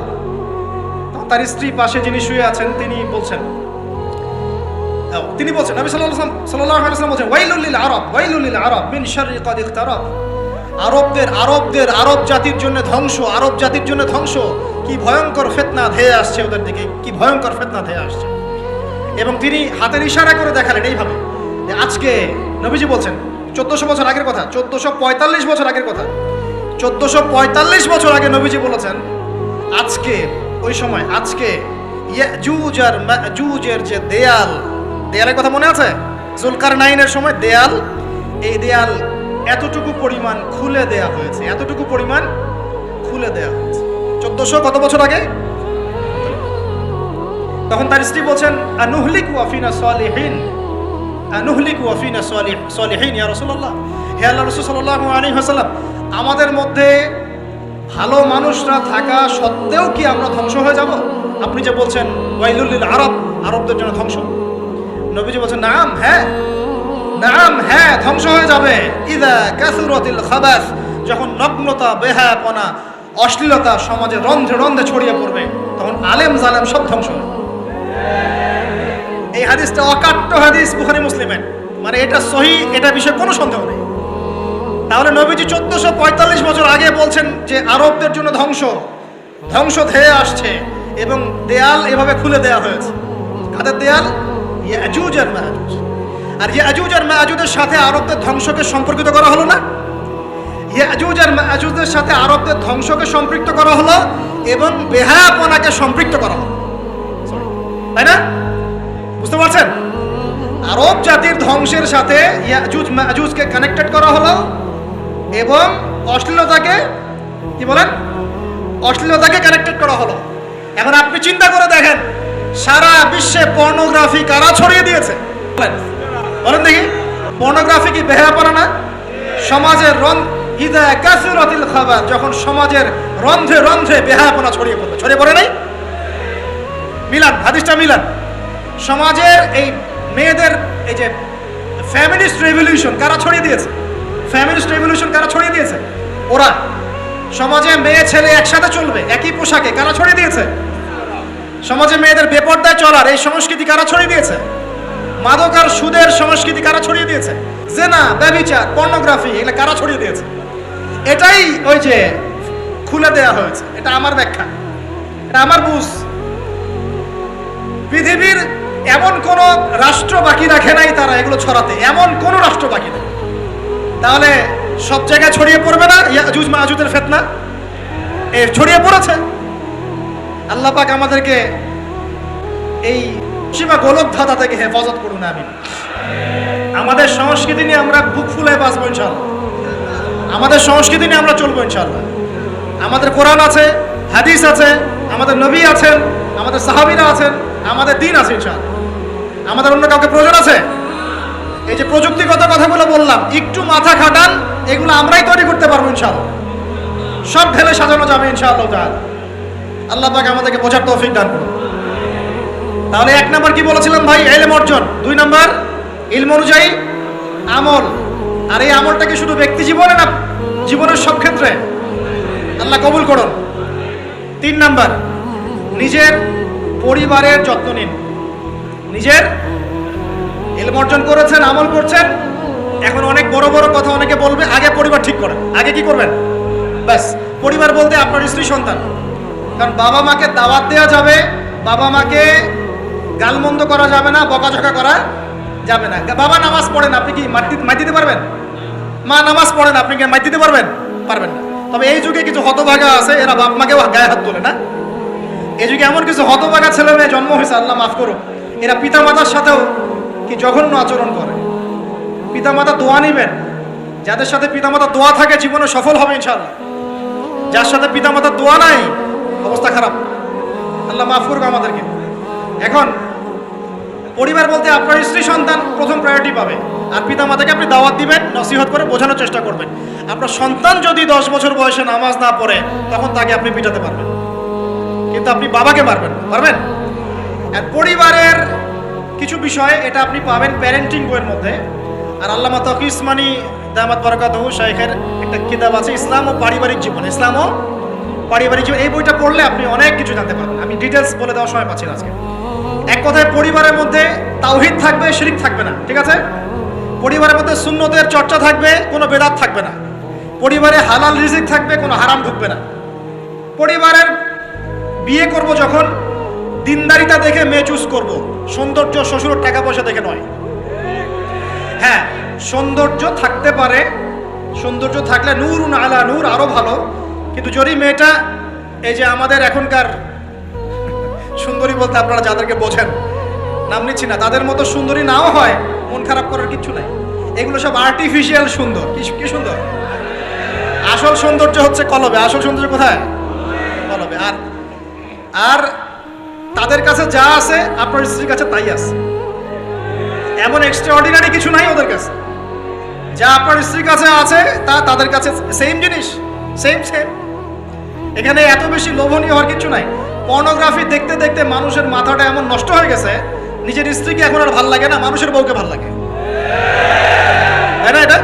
তার স্ত্রী পাশে যিনি শুয়ে আছেন তিনি বলছেন, নবী সাল্লাল্লাহু আলাইহি ওয়াসাল্লাম বলছেন, ওয়াইলুল লিল আরব, ওয়াইলুল লিল আরব মিন শাররি কাদ ইকতারাব। আরব জাতির জন্য ধ্বংস, আরব জাতির জন্য ধ্বংস। কি ভয়ঙ্কর ফিতনা ধেয়ে আসছে ওদের দিকে, কি ভয়ঙ্কর ফিতনা ধেয়ে আসছে। এবং তিনি হাতের ইশারা করে দেখালেন এইভাবে যে আজকে, নবীজি বলছেন 1400 বছর আগের কথা, 1445 বছর আগের কথা, 1445 বছর আগে নবীজি বলেছেন, আজকে ওই সময়, আজকে ইয়াজুজ আর মাজুজের যে দেয়ালের কথা মনে আছে? জুলকারনাইনের সময় দেয়াল, এই দেয়াল এতটুকু পরিমাণ খুলে দেয়া হয়েছে, এতটুকু পরিমাণ খুলে দেয়া হয়েছে 1400 কত বছর আগে। তখন তার স্ত্রী বলছেন আনুহলিক ওয়াফিনা সালিহিন, আনুহলিক ওয়াফিনা সালিহিন ইয়া রাসূলুল্লাহ, হে আল্লাহর রাসূল সাল্লাল্লাহু আলাইহি ওয়াসাল্লাম, আমাদের মধ্যে ভালো মানুষরা থাকা সত্ত্বেও কি আমরা ধ্বংস হয়ে যাব? আপনি যে বলছেন ওয়াইলুল লিল আরব, আরবদের জন্য ধ্বংস। নবীজি বলছেন নাম হ্যাঁ, নাম হ্যাঁ, ধ্বংস হয়ে যাবে। ইদা কাসুরাতিল খাবাস, যখন নগ্নতা, বেহায়াপনা, অশ্লীলতা সমাজে রন্ধ্রে রন্ধ্রে ছড়িয়ে পড়বে, তখন আলেম জালেম সব ধ্বংস হবে। এই হাদিসটা অকাট্য হাদিস বুখারী মুসলিমের, মানে এটা সহিহ, এটা বিষয়ে কোনো সন্দেহ নেই। তাহলে নবীজি 1445 বছর আগে বলছেন যে আরবদের জন্য ধ্বংস ধেয়ে আসছে এবং দেয়াল এভাবে খুলে দেয়া হয়েছে। কাদের দেয়াল? ইয়াজুজ আর মাজুজ। আর ইয়াজুজ আর মাজুজের সাথে আরবদের ধ্বংসকে সম্পর্কিত করা হলো না? ইয়াজুজ আর মাজুজের সাথে আরবদের ধ্বংসকে সম্পৃক্ত করা হলো এবং বেহায়াপনাকে সম্পৃক্ত করা হলো, তাই না? বুঝতে পারছেন? আরব জাতির ধ্বংসের সাথে ইয়াজুজ মাজুজকে কানেক্টেড করা হলো এবং অশ্লীলতাকে, কি বলেন, অশ্লীলতাকে কানেক্টেড করা হলো। এখন আপনি চিন্তা করে দেখেন, সারা বিশ্বে পর্নোগ্রাফি কারা ছড়িয়ে দিয়েছে? বলেন দেখি, পর্নোগ্রাফি কি বেহায়াপনা না? সমাজের ইদা কাসুরাতিল খাবার, যখন সমাজের রন্ধ্রে রন্ধ্রে বেহায়াপনা ছড়িয়ে পড়বে, ছড়িয়ে পড়ে নাই? মিলান, হাদিসটা মিলান। সমাজের এই মেয়েদের এই যে ফ্যামিলিস্ট রেভলিউশন কারা ছড়িয়ে দিয়েছে? ফ্যামিলিস্ট রেভলিউশন কারা ছড়িয়ে দিয়েছে? ওরা। সমাজে মেয়ে ছেলে একসাথে চলবে একই পোশাকে কারা ছড়িয়ে দিয়েছে? সমাজে মেয়েদের বেপর্দায় চলার এই সংস্কৃতি কারা ছড়িয়ে দিয়েছে? মাদক আর সুদের সংস্কৃতি কারা ছড়িয়ে দিয়েছে? জেনা, ব্যভিচার, পর্নোগ্রাফি, এগুলো কারা ছড়িয়ে দিয়েছে? এটাই ওই যে খুলে দেয়া হয়েছে। এটা আমার ব্যাখ্যা, এটা আমার বুঝ। পৃথিবীর এমন কোন রাষ্ট্র বাকি রাখে নাই তারা এগুলো ছড়াতে, এমন কোন রাষ্ট্র বাকি নেই। তাহলে সব জায়গায় ছড়িয়ে পড়বে না ইয়াজুজ মাজুজের ফিতনা? ছড়িয়ে পড়েছে। আল্লাহ পাক আমাদেরকে এই সীমা গোলক ধাঁধা থেকে হেফাজত করুন, আমিন। আমাদের সংস্কৃতি নিয়ে আমরা বুক ফুলে বাঁচবো ইনশাআল্লাহ, আমাদের সংস্কৃতি নিয়ে আমরা চলবো ইনশাআল্লাহ। আমাদের কোরআন আছে, হাদিস আছে, আমাদের নবী আছেন, আমাদের সাহাবীরা আছেন, আমাদের দ্বীন আছে ইনশাআল্লাহ। আমাদের অন্য কাউকে প্রয়োজন আছে? এই যে প্রযুক্তিগত কথাগুলো বললাম, একটু মাথা খাটান, এগুলো আমরাই তৈরি করতে পারবো ইনশাআল্লাহ। সব ঢেলে সাজানো যাবে ইনশাআল্লাহ তাআলা। আল্লাহ পাক আমাদেরকে বোঝার তৌফিক দান করুন। তাহলে 1 নাম্বার কি বলেছিলাম ভাই? ইলম অর্জন। 2 নাম্বার ইলম অনুযায়ী আমল। আর এই আমলটা কি শুধু ব্যক্তি জীবনে না জীবনের সব ক্ষেত্রে? আল্লাহ কবুল করুন। 3 নাম্বার নিজের পরিবারের যত্ন নিন। নিজের ইলম অর্জন করেছেন, আমল করছেন, এখন অনেক বড় বড় কথা অনেকে বলবে, আগে পরিবার ঠিক করেন। আগে কি করবেন? ব্যাস, পরিবার বলতে আপনার স্ত্রী সন্তান। কারণ বাবা মাকে দাওয়াত দেওয়া যাবে, বাবা মাকে গালমন্দ করা যাবে না, বকাঝকা করা যাবে না। বাবা নামাজ পড়েন, আপনি কি মাইর দিতে পারবেন? মা নামাজ পড়েন, আপনি কি মাইর দিতে পারবেন? পারবেন না। তবে এই যুগে কিছু হতভাগা আছে, এরা বাপ মাকেও গায়ে হাত তোলে না। এই যুগে এমন কিছু হতভাগা ছেলে মেয়ে জন্ম হয়েছে, আল্লাহ মাফ করুক, এরা পিতা মাতার সাথেও কি জঘন্য আচরণ করে। পিতামাতা দোয়া নিবেন, যাদের সাথে পিতামাতা দোয়া থাকে জীবনে সফল হবে ইনশাআল্লাহ। যার সাথে পিতামাতা দোয়া নাই, অবস্থা খারাপ। আল্লাহ মাফ করুক আমাদেরকে। এখন পরিবার বলতে আপনার স্ত্রী সন্তান প্রথম প্রায়োরিটি পাবে, আর পিতামাতাকে আপনি দাওয়াত দিবেন, নসিহত করে বোঝানোর চেষ্টা করবেন। আপনার সন্তান যদি 10 বছর বয়সে নামাজ না পড়ে, তখন তাকে আপনি পিটাতে পারবেন, কিন্তু আপনি বাবাকে পারবেন পারবেন। আর পরিবারের কিছু বিষয় এটা আপনি পাবেন প্যারেন্টিং বইয়ের মধ্যে। আর আল্লামা তাকি উসমানী দামাত বারাকাতুহু শাইখের একটা কিতাব আছে, ইসলাম ও পারিবারিক জীবন। ইসলাম ও পারিবারিক জীবন, এই বইটা পড়লে আপনি অনেক কিছু জানতে পারবেন। আমি ডিটেলস বলে দেওয়ার সময় পাচ্ছি না আজকে। এক কথায় পরিবারের মধ্যে তাওহীদ থাকবে, শিরক থাকবে না, ঠিক আছে? পরিবারের মধ্যে সুন্নতের চর্চা থাকবে, কোনো বেদাত থাকবে না। পরিবারে হালাল রিজিক থাকবে, কোনো হারাম ঢুকবে না। পরিবারের বিয়ে করব যখন দিনদারিতা দেখে মেয়ে চুজ করব, সৌন্দর্য শ্বশুরের টাকা পয়সা দেখে নয়। হ্যাঁ, সৌন্দর্য থাকতে পারে, সৌন্দর্য থাকলে নূরুন আলা নূর, আরো ভালো। কিন্তু যদি মেয়েটা এই যে আমাদের এখনকার সুন্দরী বলতে আপনারা যাদেরকে বোঝেন, নাম নিচ্ছি না, তাদের মতো সুন্দরী নাও হয়, মন খারাপ করার কিছু নাই। এগুলো সব আর্টিফিশিয়াল সুন্দর। কি সুন্দর? আসল সৌন্দর্য হচ্ছে কলবে। আসল সৌন্দর্য কোথায়? কলবে। আর তাদের কাছে যা আছে আপনার স্ত্রীর কাছে তাই আছে। এমন এক্সট্রা অর্ডিনারি কিছু নাই ওদের কাছে। যা আপনার স্ত্রীর কাছে আছে তা তাদের কাছে সেম জিনিস, সেম। এখানে এত বেশি লোভনীয় হওয়ার কিছু নাই। পর্নোগ্রাফি দেখতে দেখতে মানুষের মাথাটা এমন নষ্ট হয়ে গেছে, নিজের স্ত্রীকে এখন আর ভাল লাগে না, মানুষের বউকে ভাল লাগে, তাই না?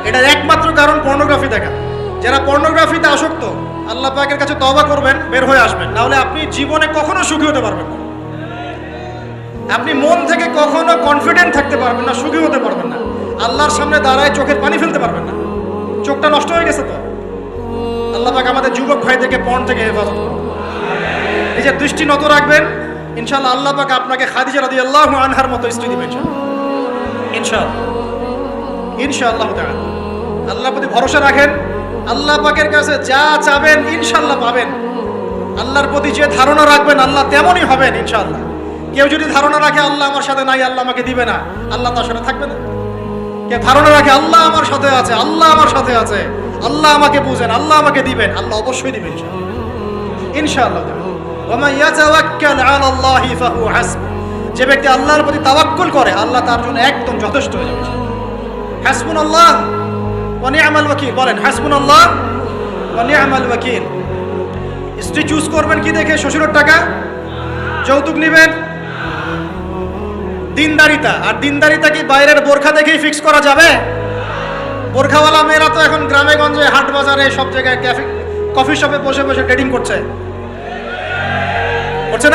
এটার একমাত্র কারণ পর্নোগ্রাফি দেখা। যারা পর্নোগ্রাফিতে আসক্ত, আল্লাহ পাকের কাছে তওবা করবেন, বের হয়ে আসবেন, নাহলে আপনি জীবনে কখনো সুখী হতে পারবেন না। আপনি মন থেকে কখনো কনফিডেন্ট থাকতে পারবেন না, সুখী হতে পারবেন না। আল্লাহর সামনে দাঁড়ায় চোখের পানি ফেলতে পারবেন না, চোখটা নষ্ট হয়ে গেছে। তো আল্লাহ পাক আমাদের যুবক ভাইদেরকে পর্ন থেকে হেফাজত করুন। নিজের দৃষ্টি নত রাখবেন, ইনশাআল্লাহ আল্লাহ পাক আপনাকে খাদিজা রাদিয়াল্লাহু আনহার মতো স্ত্রী দিবেন ইনশাআল্লাহ তাআলা। আল্লাহর প্রতি ভরসা রাখেন, আল্লাহ পাকের কাছে যা চাবেন ইনশাআল্লাহ পাবেন। আল্লাহর প্রতি যে ধারণা রাখবেন আল্লাহ তেমনই হবেন ইনশাআল্লাহ। কেউ যদি ধারণা রাখে আল্লাহ আমার সাথে নাই, আল্লাহ আমাকে দিবে না, আল্লাহ তার সাথে থাকবে না। কে ধারণা রাখে আল্লাহ আমার সাথে আছে, আল্লাহ আমার সাথে আছে, আল্লাহ আমাকে বুঝেন, আল্লাহ আমাকে দিবেন, আল্লাহ অবশ্যই দিবেন ইনশাআল্লাহ। ওয়া মান ইয়াতাওয়াক্কাল আলাল্লাহি ফাহুয়া হাসবুহ। যে ব্যক্তি আল্লাহর প্রতি তাওয়াক্কুল করে আল্লাহ তার জন্য একদম যথেষ্ট হয়ে যাবে। হাসবুনাল্লাহ ওয়া নি'মাল ওয়াকিল। বলেন হাসবুনাল্লাহ ওয়া নি'মাল ওয়াকিল। স্ত্রী চুজ করবেন কি দেখে? শ্বশুরের টাকা, যৌতুক নেবেন, দিনদারিতা। আর দিনদারিতা কি বাইরের বোরখা দেখেই ফিক্স করা যাবে? বোরখাওয়ালা মেয়েরা তো এখন গ্রামে গঞ্জে, হাট বাজারে, সব জায়গায় ক্যাফে, কফি শপে বসে বসে ডেটিং করছে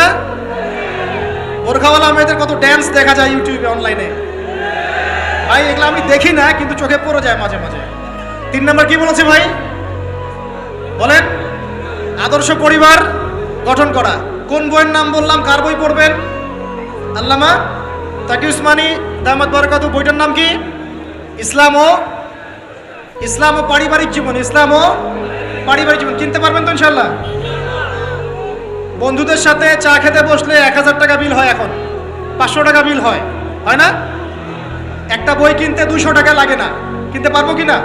না? বোরখাওয়ালা মেয়েদের কত ড্যান্স দেখা যায় ইউটিউবে, অনলাইনে। ভাই এগুলো আমি দেখি না, কিন্তু চোখে পড়ে যায় মাঝে মাঝে। 3 নম্বর কি বলেছে ভাই? বলেন আদর্শ পরিবার গঠন করা। কোন বইয়ের নাম বললাম? কার বই পড়বেন? আল্লামা তাকি উসমানী দামাত বরকাতু। বইটার নাম কি? ইসলাম ও পারিবারিক জীবন। ইসলাম ও পারিবারিক জীবন। কিনতে পারবেন তো ইনশাআল্লাহ? বন্ধুদের সাথে চা খেতে বসলে 1000 টাকা বিল হয়, এখন 500 টাকা বিল হয় না? একটা বই কিনতে 200 টাকা লাগে না। কিনতে পারবো কিনা?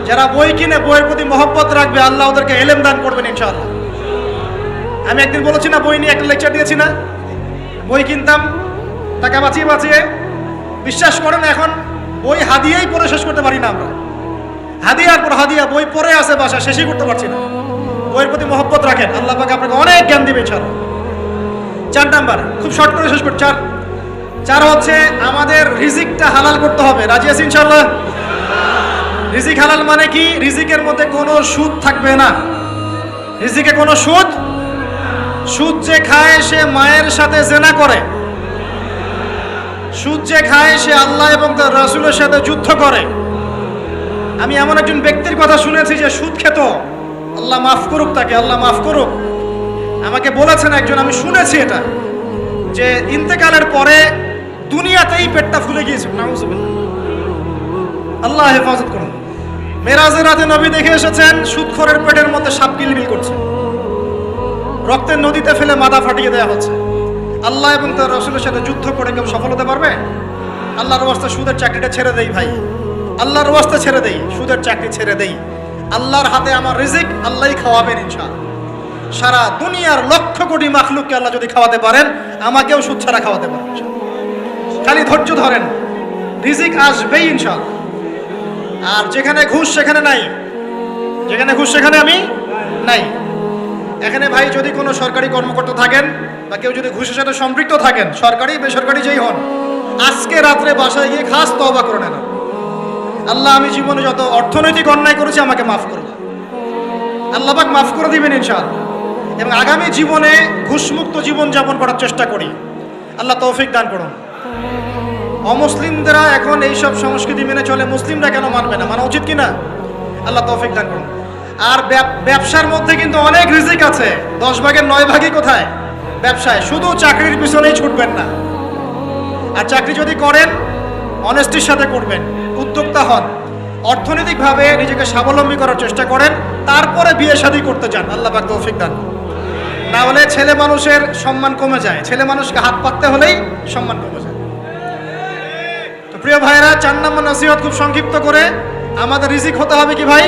যারা বই কিনে বইয়ের প্রতি মহব্বত রাখবে আল্লাহ ওদেরকে এলেম দান করবেন ইনশাআল্লাহ। আমি একদিন বলেছি না, বই নিয়ে একটা লেকচার দিয়েছি না? বই কিনতাম টাকা বাঁচিয়ে বাঁচিয়ে। বিশ্বাস করেন এখন বই হাদিয়াই পড়ে শেষ করতে পারি না আমরা। হাদিয়ার পর হাদিয়া বই পড়ে আছে বাসা, শেষই করতে পারছি না। বইয়ের প্রতি মহব্বত রাখেন, আল্লাহ পাক আপনাকে অনেক জ্ঞান দিবে ইনশাআল্লাহ। 4 নাম্বার, খুব শর্ট করে শেষ করছি। 4 হচ্ছে আমাদের রিজিকটা হালাল করতে হবে। রাজি আছি ইনশাআল্লাহ? রিজিক হালাল মানে কি? রিজিকের মধ্যে কোনো সুদ থাকবে না। রিজিকে কোনো সুদ যে খায় সে মায়ের সাথে জেনা করে। সুদ যে খায় সে আল্লাহ এবং তার রাসূলের সাথে যুদ্ধ করে। আমি এমন একজন ব্যক্তির কথা শুনেছি যে সুদ খেত, আল্লাহ মাফ করুক তাকে, আল্লাহ মাফ করুক। আমাকে বলেছেন একজন, আমি শুনেছি এটা, যে ইন্তেকালের পরে দুনিয়াতেই পেটটা ফুলে গিয়েছে। নাউজুবিল্লাহ, আল্লাহ হেফাজত করুন। মেরাজের রাতে নবী দেখে এসেছেন সুদখোরের পেটের মধ্যে সাপ কিলবিল করছে, রক্তের নদীতে ফেলে মাথা ফাটিয়ে দেওয়া হচ্ছে। আল্লাহ এবং তার রাসূলের সাথে যুদ্ধ করে কেউ সফল হতে পারবে? আল্লাহর ওয়াস্তে সুদের চাকরিটা ছেড়ে দেই ভাই, আল্লাহর ওয়াস্তে ছেড়ে দেই, সুদের চাকরি ছেড়ে দেই। আল্লাহর হাতে আমার রিজিক, আল্লাহই খাওয়াবেন ইনশাআল্লাহ। সারা দুনিয়ার লক্ষ কোটি মাখলুককে আল্লাহ যদি খাওয়াতে পারেন, আমাকেও সুদ ছাড়া খাওয়াতে পারেন। খালি ধৈর্য ধরেন, রিজিক আসবেই ইনশাআল্লাহ। আর যেখানে ঘুষ সেখানে নাই, যেখানে ঘুষ সেখানে আমি নাই। এখানে ভাই যদি কোনো সরকারি কর্মকর্তা থাকেন বা কেউ যদি ঘুষের সাথে সম্পৃক্ত থাকেন, সরকারি বেসরকারি যেই হন, আজকে রাত্রে বাসায় গিয়ে খাস তওবা করে নেন। আল্লাহ আমি জীবনে যত অর্থনৈতিক অন্যায় করেছি আমাকে মাফ করুন, আল্লাহ পাক মাফ করে দিবেন ইনশাআল্লাহ। এবং আগামী জীবনে ঘুষমুক্ত জীবন যাপন করার চেষ্টা করি, আল্লাহ তৌফিক দান করুন। অমুসলিমরা এখন এইসব সংস্কৃতি মেনে চলে, মুসলিমরা কেন মানবে না? মানা উচিত কিনা? আল্লাহ তৌফিক দান করুন। আর ব্যবসার মধ্যে কিন্তু অনেক রিজিক আছে। 10 ভাগের 9 ভাগই কোথায়? ব্যবসায়। শুধু চাকরির পিছনেই ছুটবেন না। আর চাকরি যদি করেন অনেস্টির সাথে করবেন, উদ্যোক্তা হন, অর্থনৈতিকভাবে নিজেকে স্বাবলম্বী করার চেষ্টা করেন, তারপরে বিয়ে শাদী করতে চান। আল্লাহ পাক তৌফিক দান। না হলে ছেলে মানুষের সম্মান কমে যায়, ছেলে মানুষকে হাত পাততে হলেই সম্মান কমে যায়। তো প্রিয় ভাইরা, 4 নম্বর নসিহত খুব সংক্ষিপ্ত করে, আমাদের রিজিক হতে হবে কি ভাই?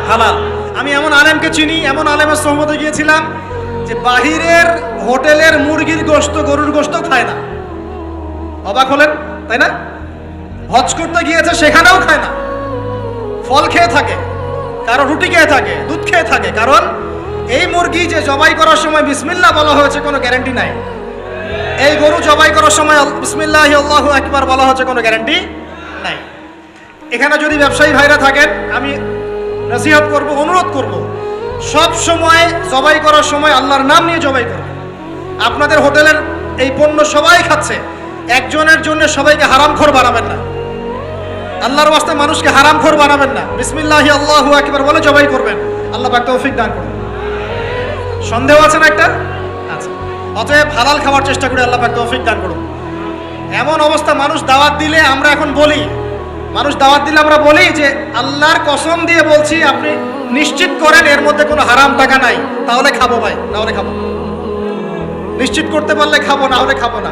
হালাল। আমি এমন আলেমকে চিনি, এমন আলেমের সোহবতে গিয়েছিলাম যে বাহিরের হোটেলের মুরগির গোশত, গরুর গোশত খায় না। অবাক হলেন তাই না? হজ করতে গিয়েছে, সেখানেও খায় না, ফল খেয়ে থাকে, কারো রুটি খেয়ে থাকে, দুধ খেয়ে থাকে। কারণ এই মুরগি যে জবাই করার সময় বিসমিল্লাহ বলা হয়েছে কোনো গ্যারান্টি নাই, এই গরু জবাই করার সময় বিসমিল্লাহি আল্লাহু আকবার বলা হচ্ছে কোনো গ্যারান্টি নাই। এখানে যদি ব্যবসায়ী ভাইরা থাকেন, আমি নসিহত করব, অনুরোধ করব, সব সময় জবাই করার সময় আল্লাহর নাম নিয়ে জবাই করবেন। আপনাদের হোটেলের এই পণ্য সবাই খাচ্ছে, একজনের জন্য সবাইকে হারামখোর বানাবেন না। আল্লাহর ওয়াস্তে মানুষকে হারামখোর বানাবেন না। বিসমিল্লাহি আল্লাহু আকবার বলে জবাই করবেন। আল্লাহ পাক তৌফিক দান করুন। সন্দেহ আছে না একটা? আচ্ছা, অতএব হালাল খাওয়ার চেষ্টা করি, আল্লাহ পাক তৌফিক দান করুন। এমন অবস্থা, মানুষ দাওয়াত দিলে আমরা এখন বলি, আমরা বলি যে আল্লাহর কসম দিয়ে বলছি, আপনি নিশ্চিত করেন এর মধ্যে কোনো হারাম টাকা নাই, তাহলে খাবো ভাই, না হলে খাবো। নিশ্চিত করতে পারলে খাবো, না হলে খাবো না।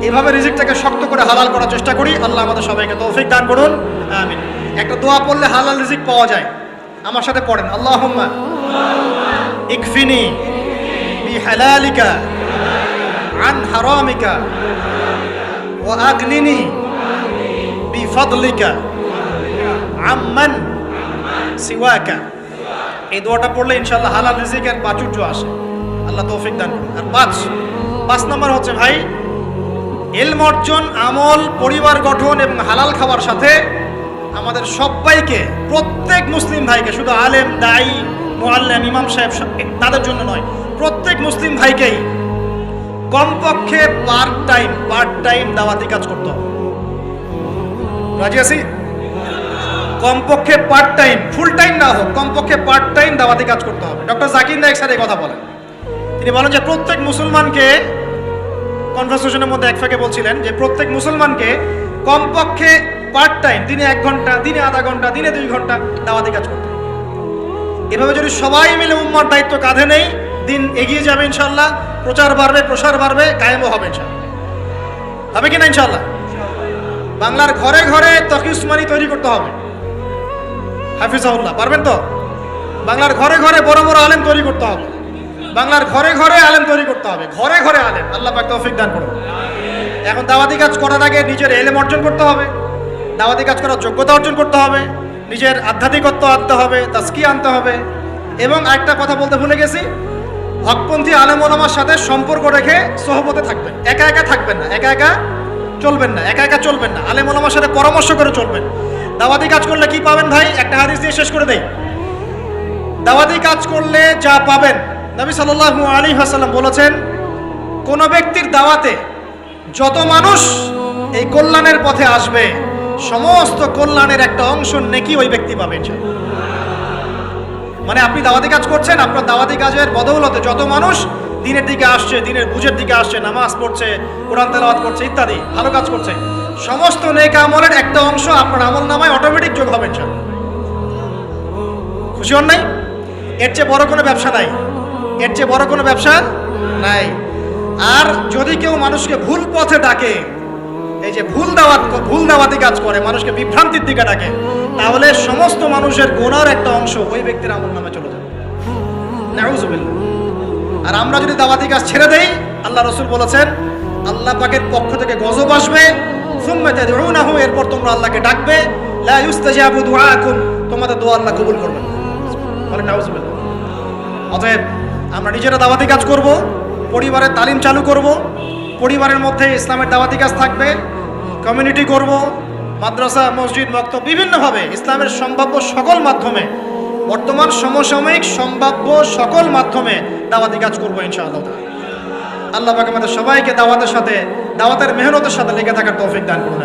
এইভাবে রিজিকটাকে শক্ত করে হালাল করার চেষ্টা করি। আল্লাহ আমাদের সবাইকে তৌফিক দান করুন, আমিন। একটা দোয়া পড়লে হালাল রিজিক পাওয়া যায়, আমার সাথে পড়েন। আল্লাহুম্মা ইকফিনি বিহালালিকা আন হারামিকা ওয়া আগনিনি বিফাদলিকা আম্মান সিওয়াকা। এই দোয়াটা পড়লে ইনশাআল্লাহ হালাল রিজিকের প্রাচুর্য আসে। আল্লাহ তৌফিক দান করুন। আর 5 নম্বর হচ্ছে ভাই, ইলম অর্জন, আমল, পরিবার গঠন এবং হালাল খাওয়ার সাথে আমাদের সবাইকে, প্রত্যেক মুসলিম ভাইকে, শুধু আলেম, দায়ী, মুআল্লিম, ইমাম সাহেব তাদের জন্য নয়, প্রত্যেক মুসলিম ভাইকেই কমপক্ষে পার্ট টাইম দাওয়াতি কাজ করতে হবে। রাজি আছি? কমপক্ষে পার্ট টাইম, ফুল টাইম না হোক, কমপক্ষে পার্ট টাইম দাওয়াতি কাজ করতে হবে। ডক্টর জাকির নায়েক স্যার এই কথা বলেন। তিনি বলেন যে প্রত্যেক মুসলমানকে, কনভারসেশনের মধ্যে এক ফাঁকে বলছিলেন যে প্রত্যেক মুসলমানকে কমপক্ষে পার্ট টাইম, দিনে 1 ঘন্টা, দিনে আধা ঘন্টা, দিনে 2 ঘন্টা দাওয়াতি কাজ করতে হবে। এভাবে যদি সবাই মিলে উম্মার দায়িত্ব কাঁধে নেই, দিন এগিয়ে যাবে ইনশাল্লাহ, প্রচার বাড়বে, প্রসার বাড়বে, কায়েমও হবে ইনশাল্লাহ। হবে কিনা ইনশাল্লাহ? বাংলার ঘরে ঘরে তকি উসমানী তৈরি করতে হবে, হাফিজাহুল্লাহ, পারবেন তো? বাংলার ঘরে ঘরে বড় বড় আলেম তৈরি করতে হবে, বাংলার ঘরে ঘরে আলেম তৈরি করতে হবে, ঘরে ঘরে আলেম। আল্লাহ পাক তৌফিক দান করুন। এখন দাওয়াতি কাজ করার আগে নিজের ইলম অর্জন করতে হবে, দাওয়াতি কাজ করার যোগ্যতা অর্জন করতে হবে, নিজের আধ্যাত্মিকত্ব আনতে হবে, তাজকিয়া আনতে হবে। এবং একটা কথা বলতে ভুলে গেছি, হকপন্থী আলেম ওলামার সাথে সম্পর্ক রেখে সোহবতে থাকবেন। একা একা থাকবেন না, একা একা চলবেন না, আলেম ওলামার সাথে পরামর্শ করে চলবেন। দাওয়াতি কাজ করলে কি পাবেন ভাই? একটা হাদিস দিয়ে শেষ করে দেই। দাওয়াতি কাজ করলে যা পাবেন, নবী সাল্লাল্লাহু আলাইহি ওয়াসাল্লাম বলেছেন, কোন ব্যক্তির দাওয়াতে যত মানুষ এই কল্যাণের পথে আসবে, সমস্ত কল্যাণের একটা অংশ নেকি ওই ব্যক্তি পাবে ইনশাআল্লাহ। মানে আপনি দাওয়াতি কাজ করছেন, আপনার দাওয়াতি কাজের বদৌলতে যত মানুষ দিনের দিকে আসছে, দিনের বুঝের দিকে আসছে, নামাজ পড়ছে, কোরআন তেলাওয়াত করছে, ইত্যাদি ভালো কাজ করছে, সমস্ত নেক আমলের একটা অংশ আপনার আমল নামায় অটোমেটিক যোগ হবে ইনশাআল্লাহ। খুশি হন নাই? এর চেয়ে বড় কোনো ব্যবসা নাই, আর যদি কেউ মানুষকে ভুল পথে ডাকে, এই যে ভুল দাওয়াতি কাজ করে, মানুষকে বিভ্রান্তির দিকে ডাকে, তাহলে সমস্ত মানুষের গুনার একটা অংশ ওই ব্যক্তির আমল নামে চলে যাবে। নাউযুবিল্লাহ। আর আমরা যদি দাওয়াতি কাজ ছেড়ে দেই, আল্লাহ রাসূল বলেছেন, আল্লাহ পাকের পক্ষ থেকে গজব আসবে, সুম্মা তাদউনাহু, এরপর তোমরা আল্লাহকে ডাকবে, লা ইউস্তাজাবু দুআকুম, তোমাদের দোয়া আল্লাহ কবুল করবে না। বলে নাউযুবিল্লাহ। অতএব আমরা নিজেরা দাওয়াতি কাজ করব, পরিবারের তালিম চালু করব, পরিবারের মধ্যে ইসলামের দাওয়াতি কাজ থাকবে, কমিউনিটি করব, মাদ্রাসা, মসজিদ, মক্তব, বিভিন্নভাবে ইসলামের সম্ভাব্য সকল মাধ্যমে, বর্তমান সমসাময়িক সম্ভাব্য সকল মাধ্যমে দাওয়াতি কাজ করবো ইনশাআল্লাহ। আল্লাহ পাক আমাদের সবাইকে দাওয়াতের মেহনতের সাথে লেগে থাকার তৌফিক দান করুন।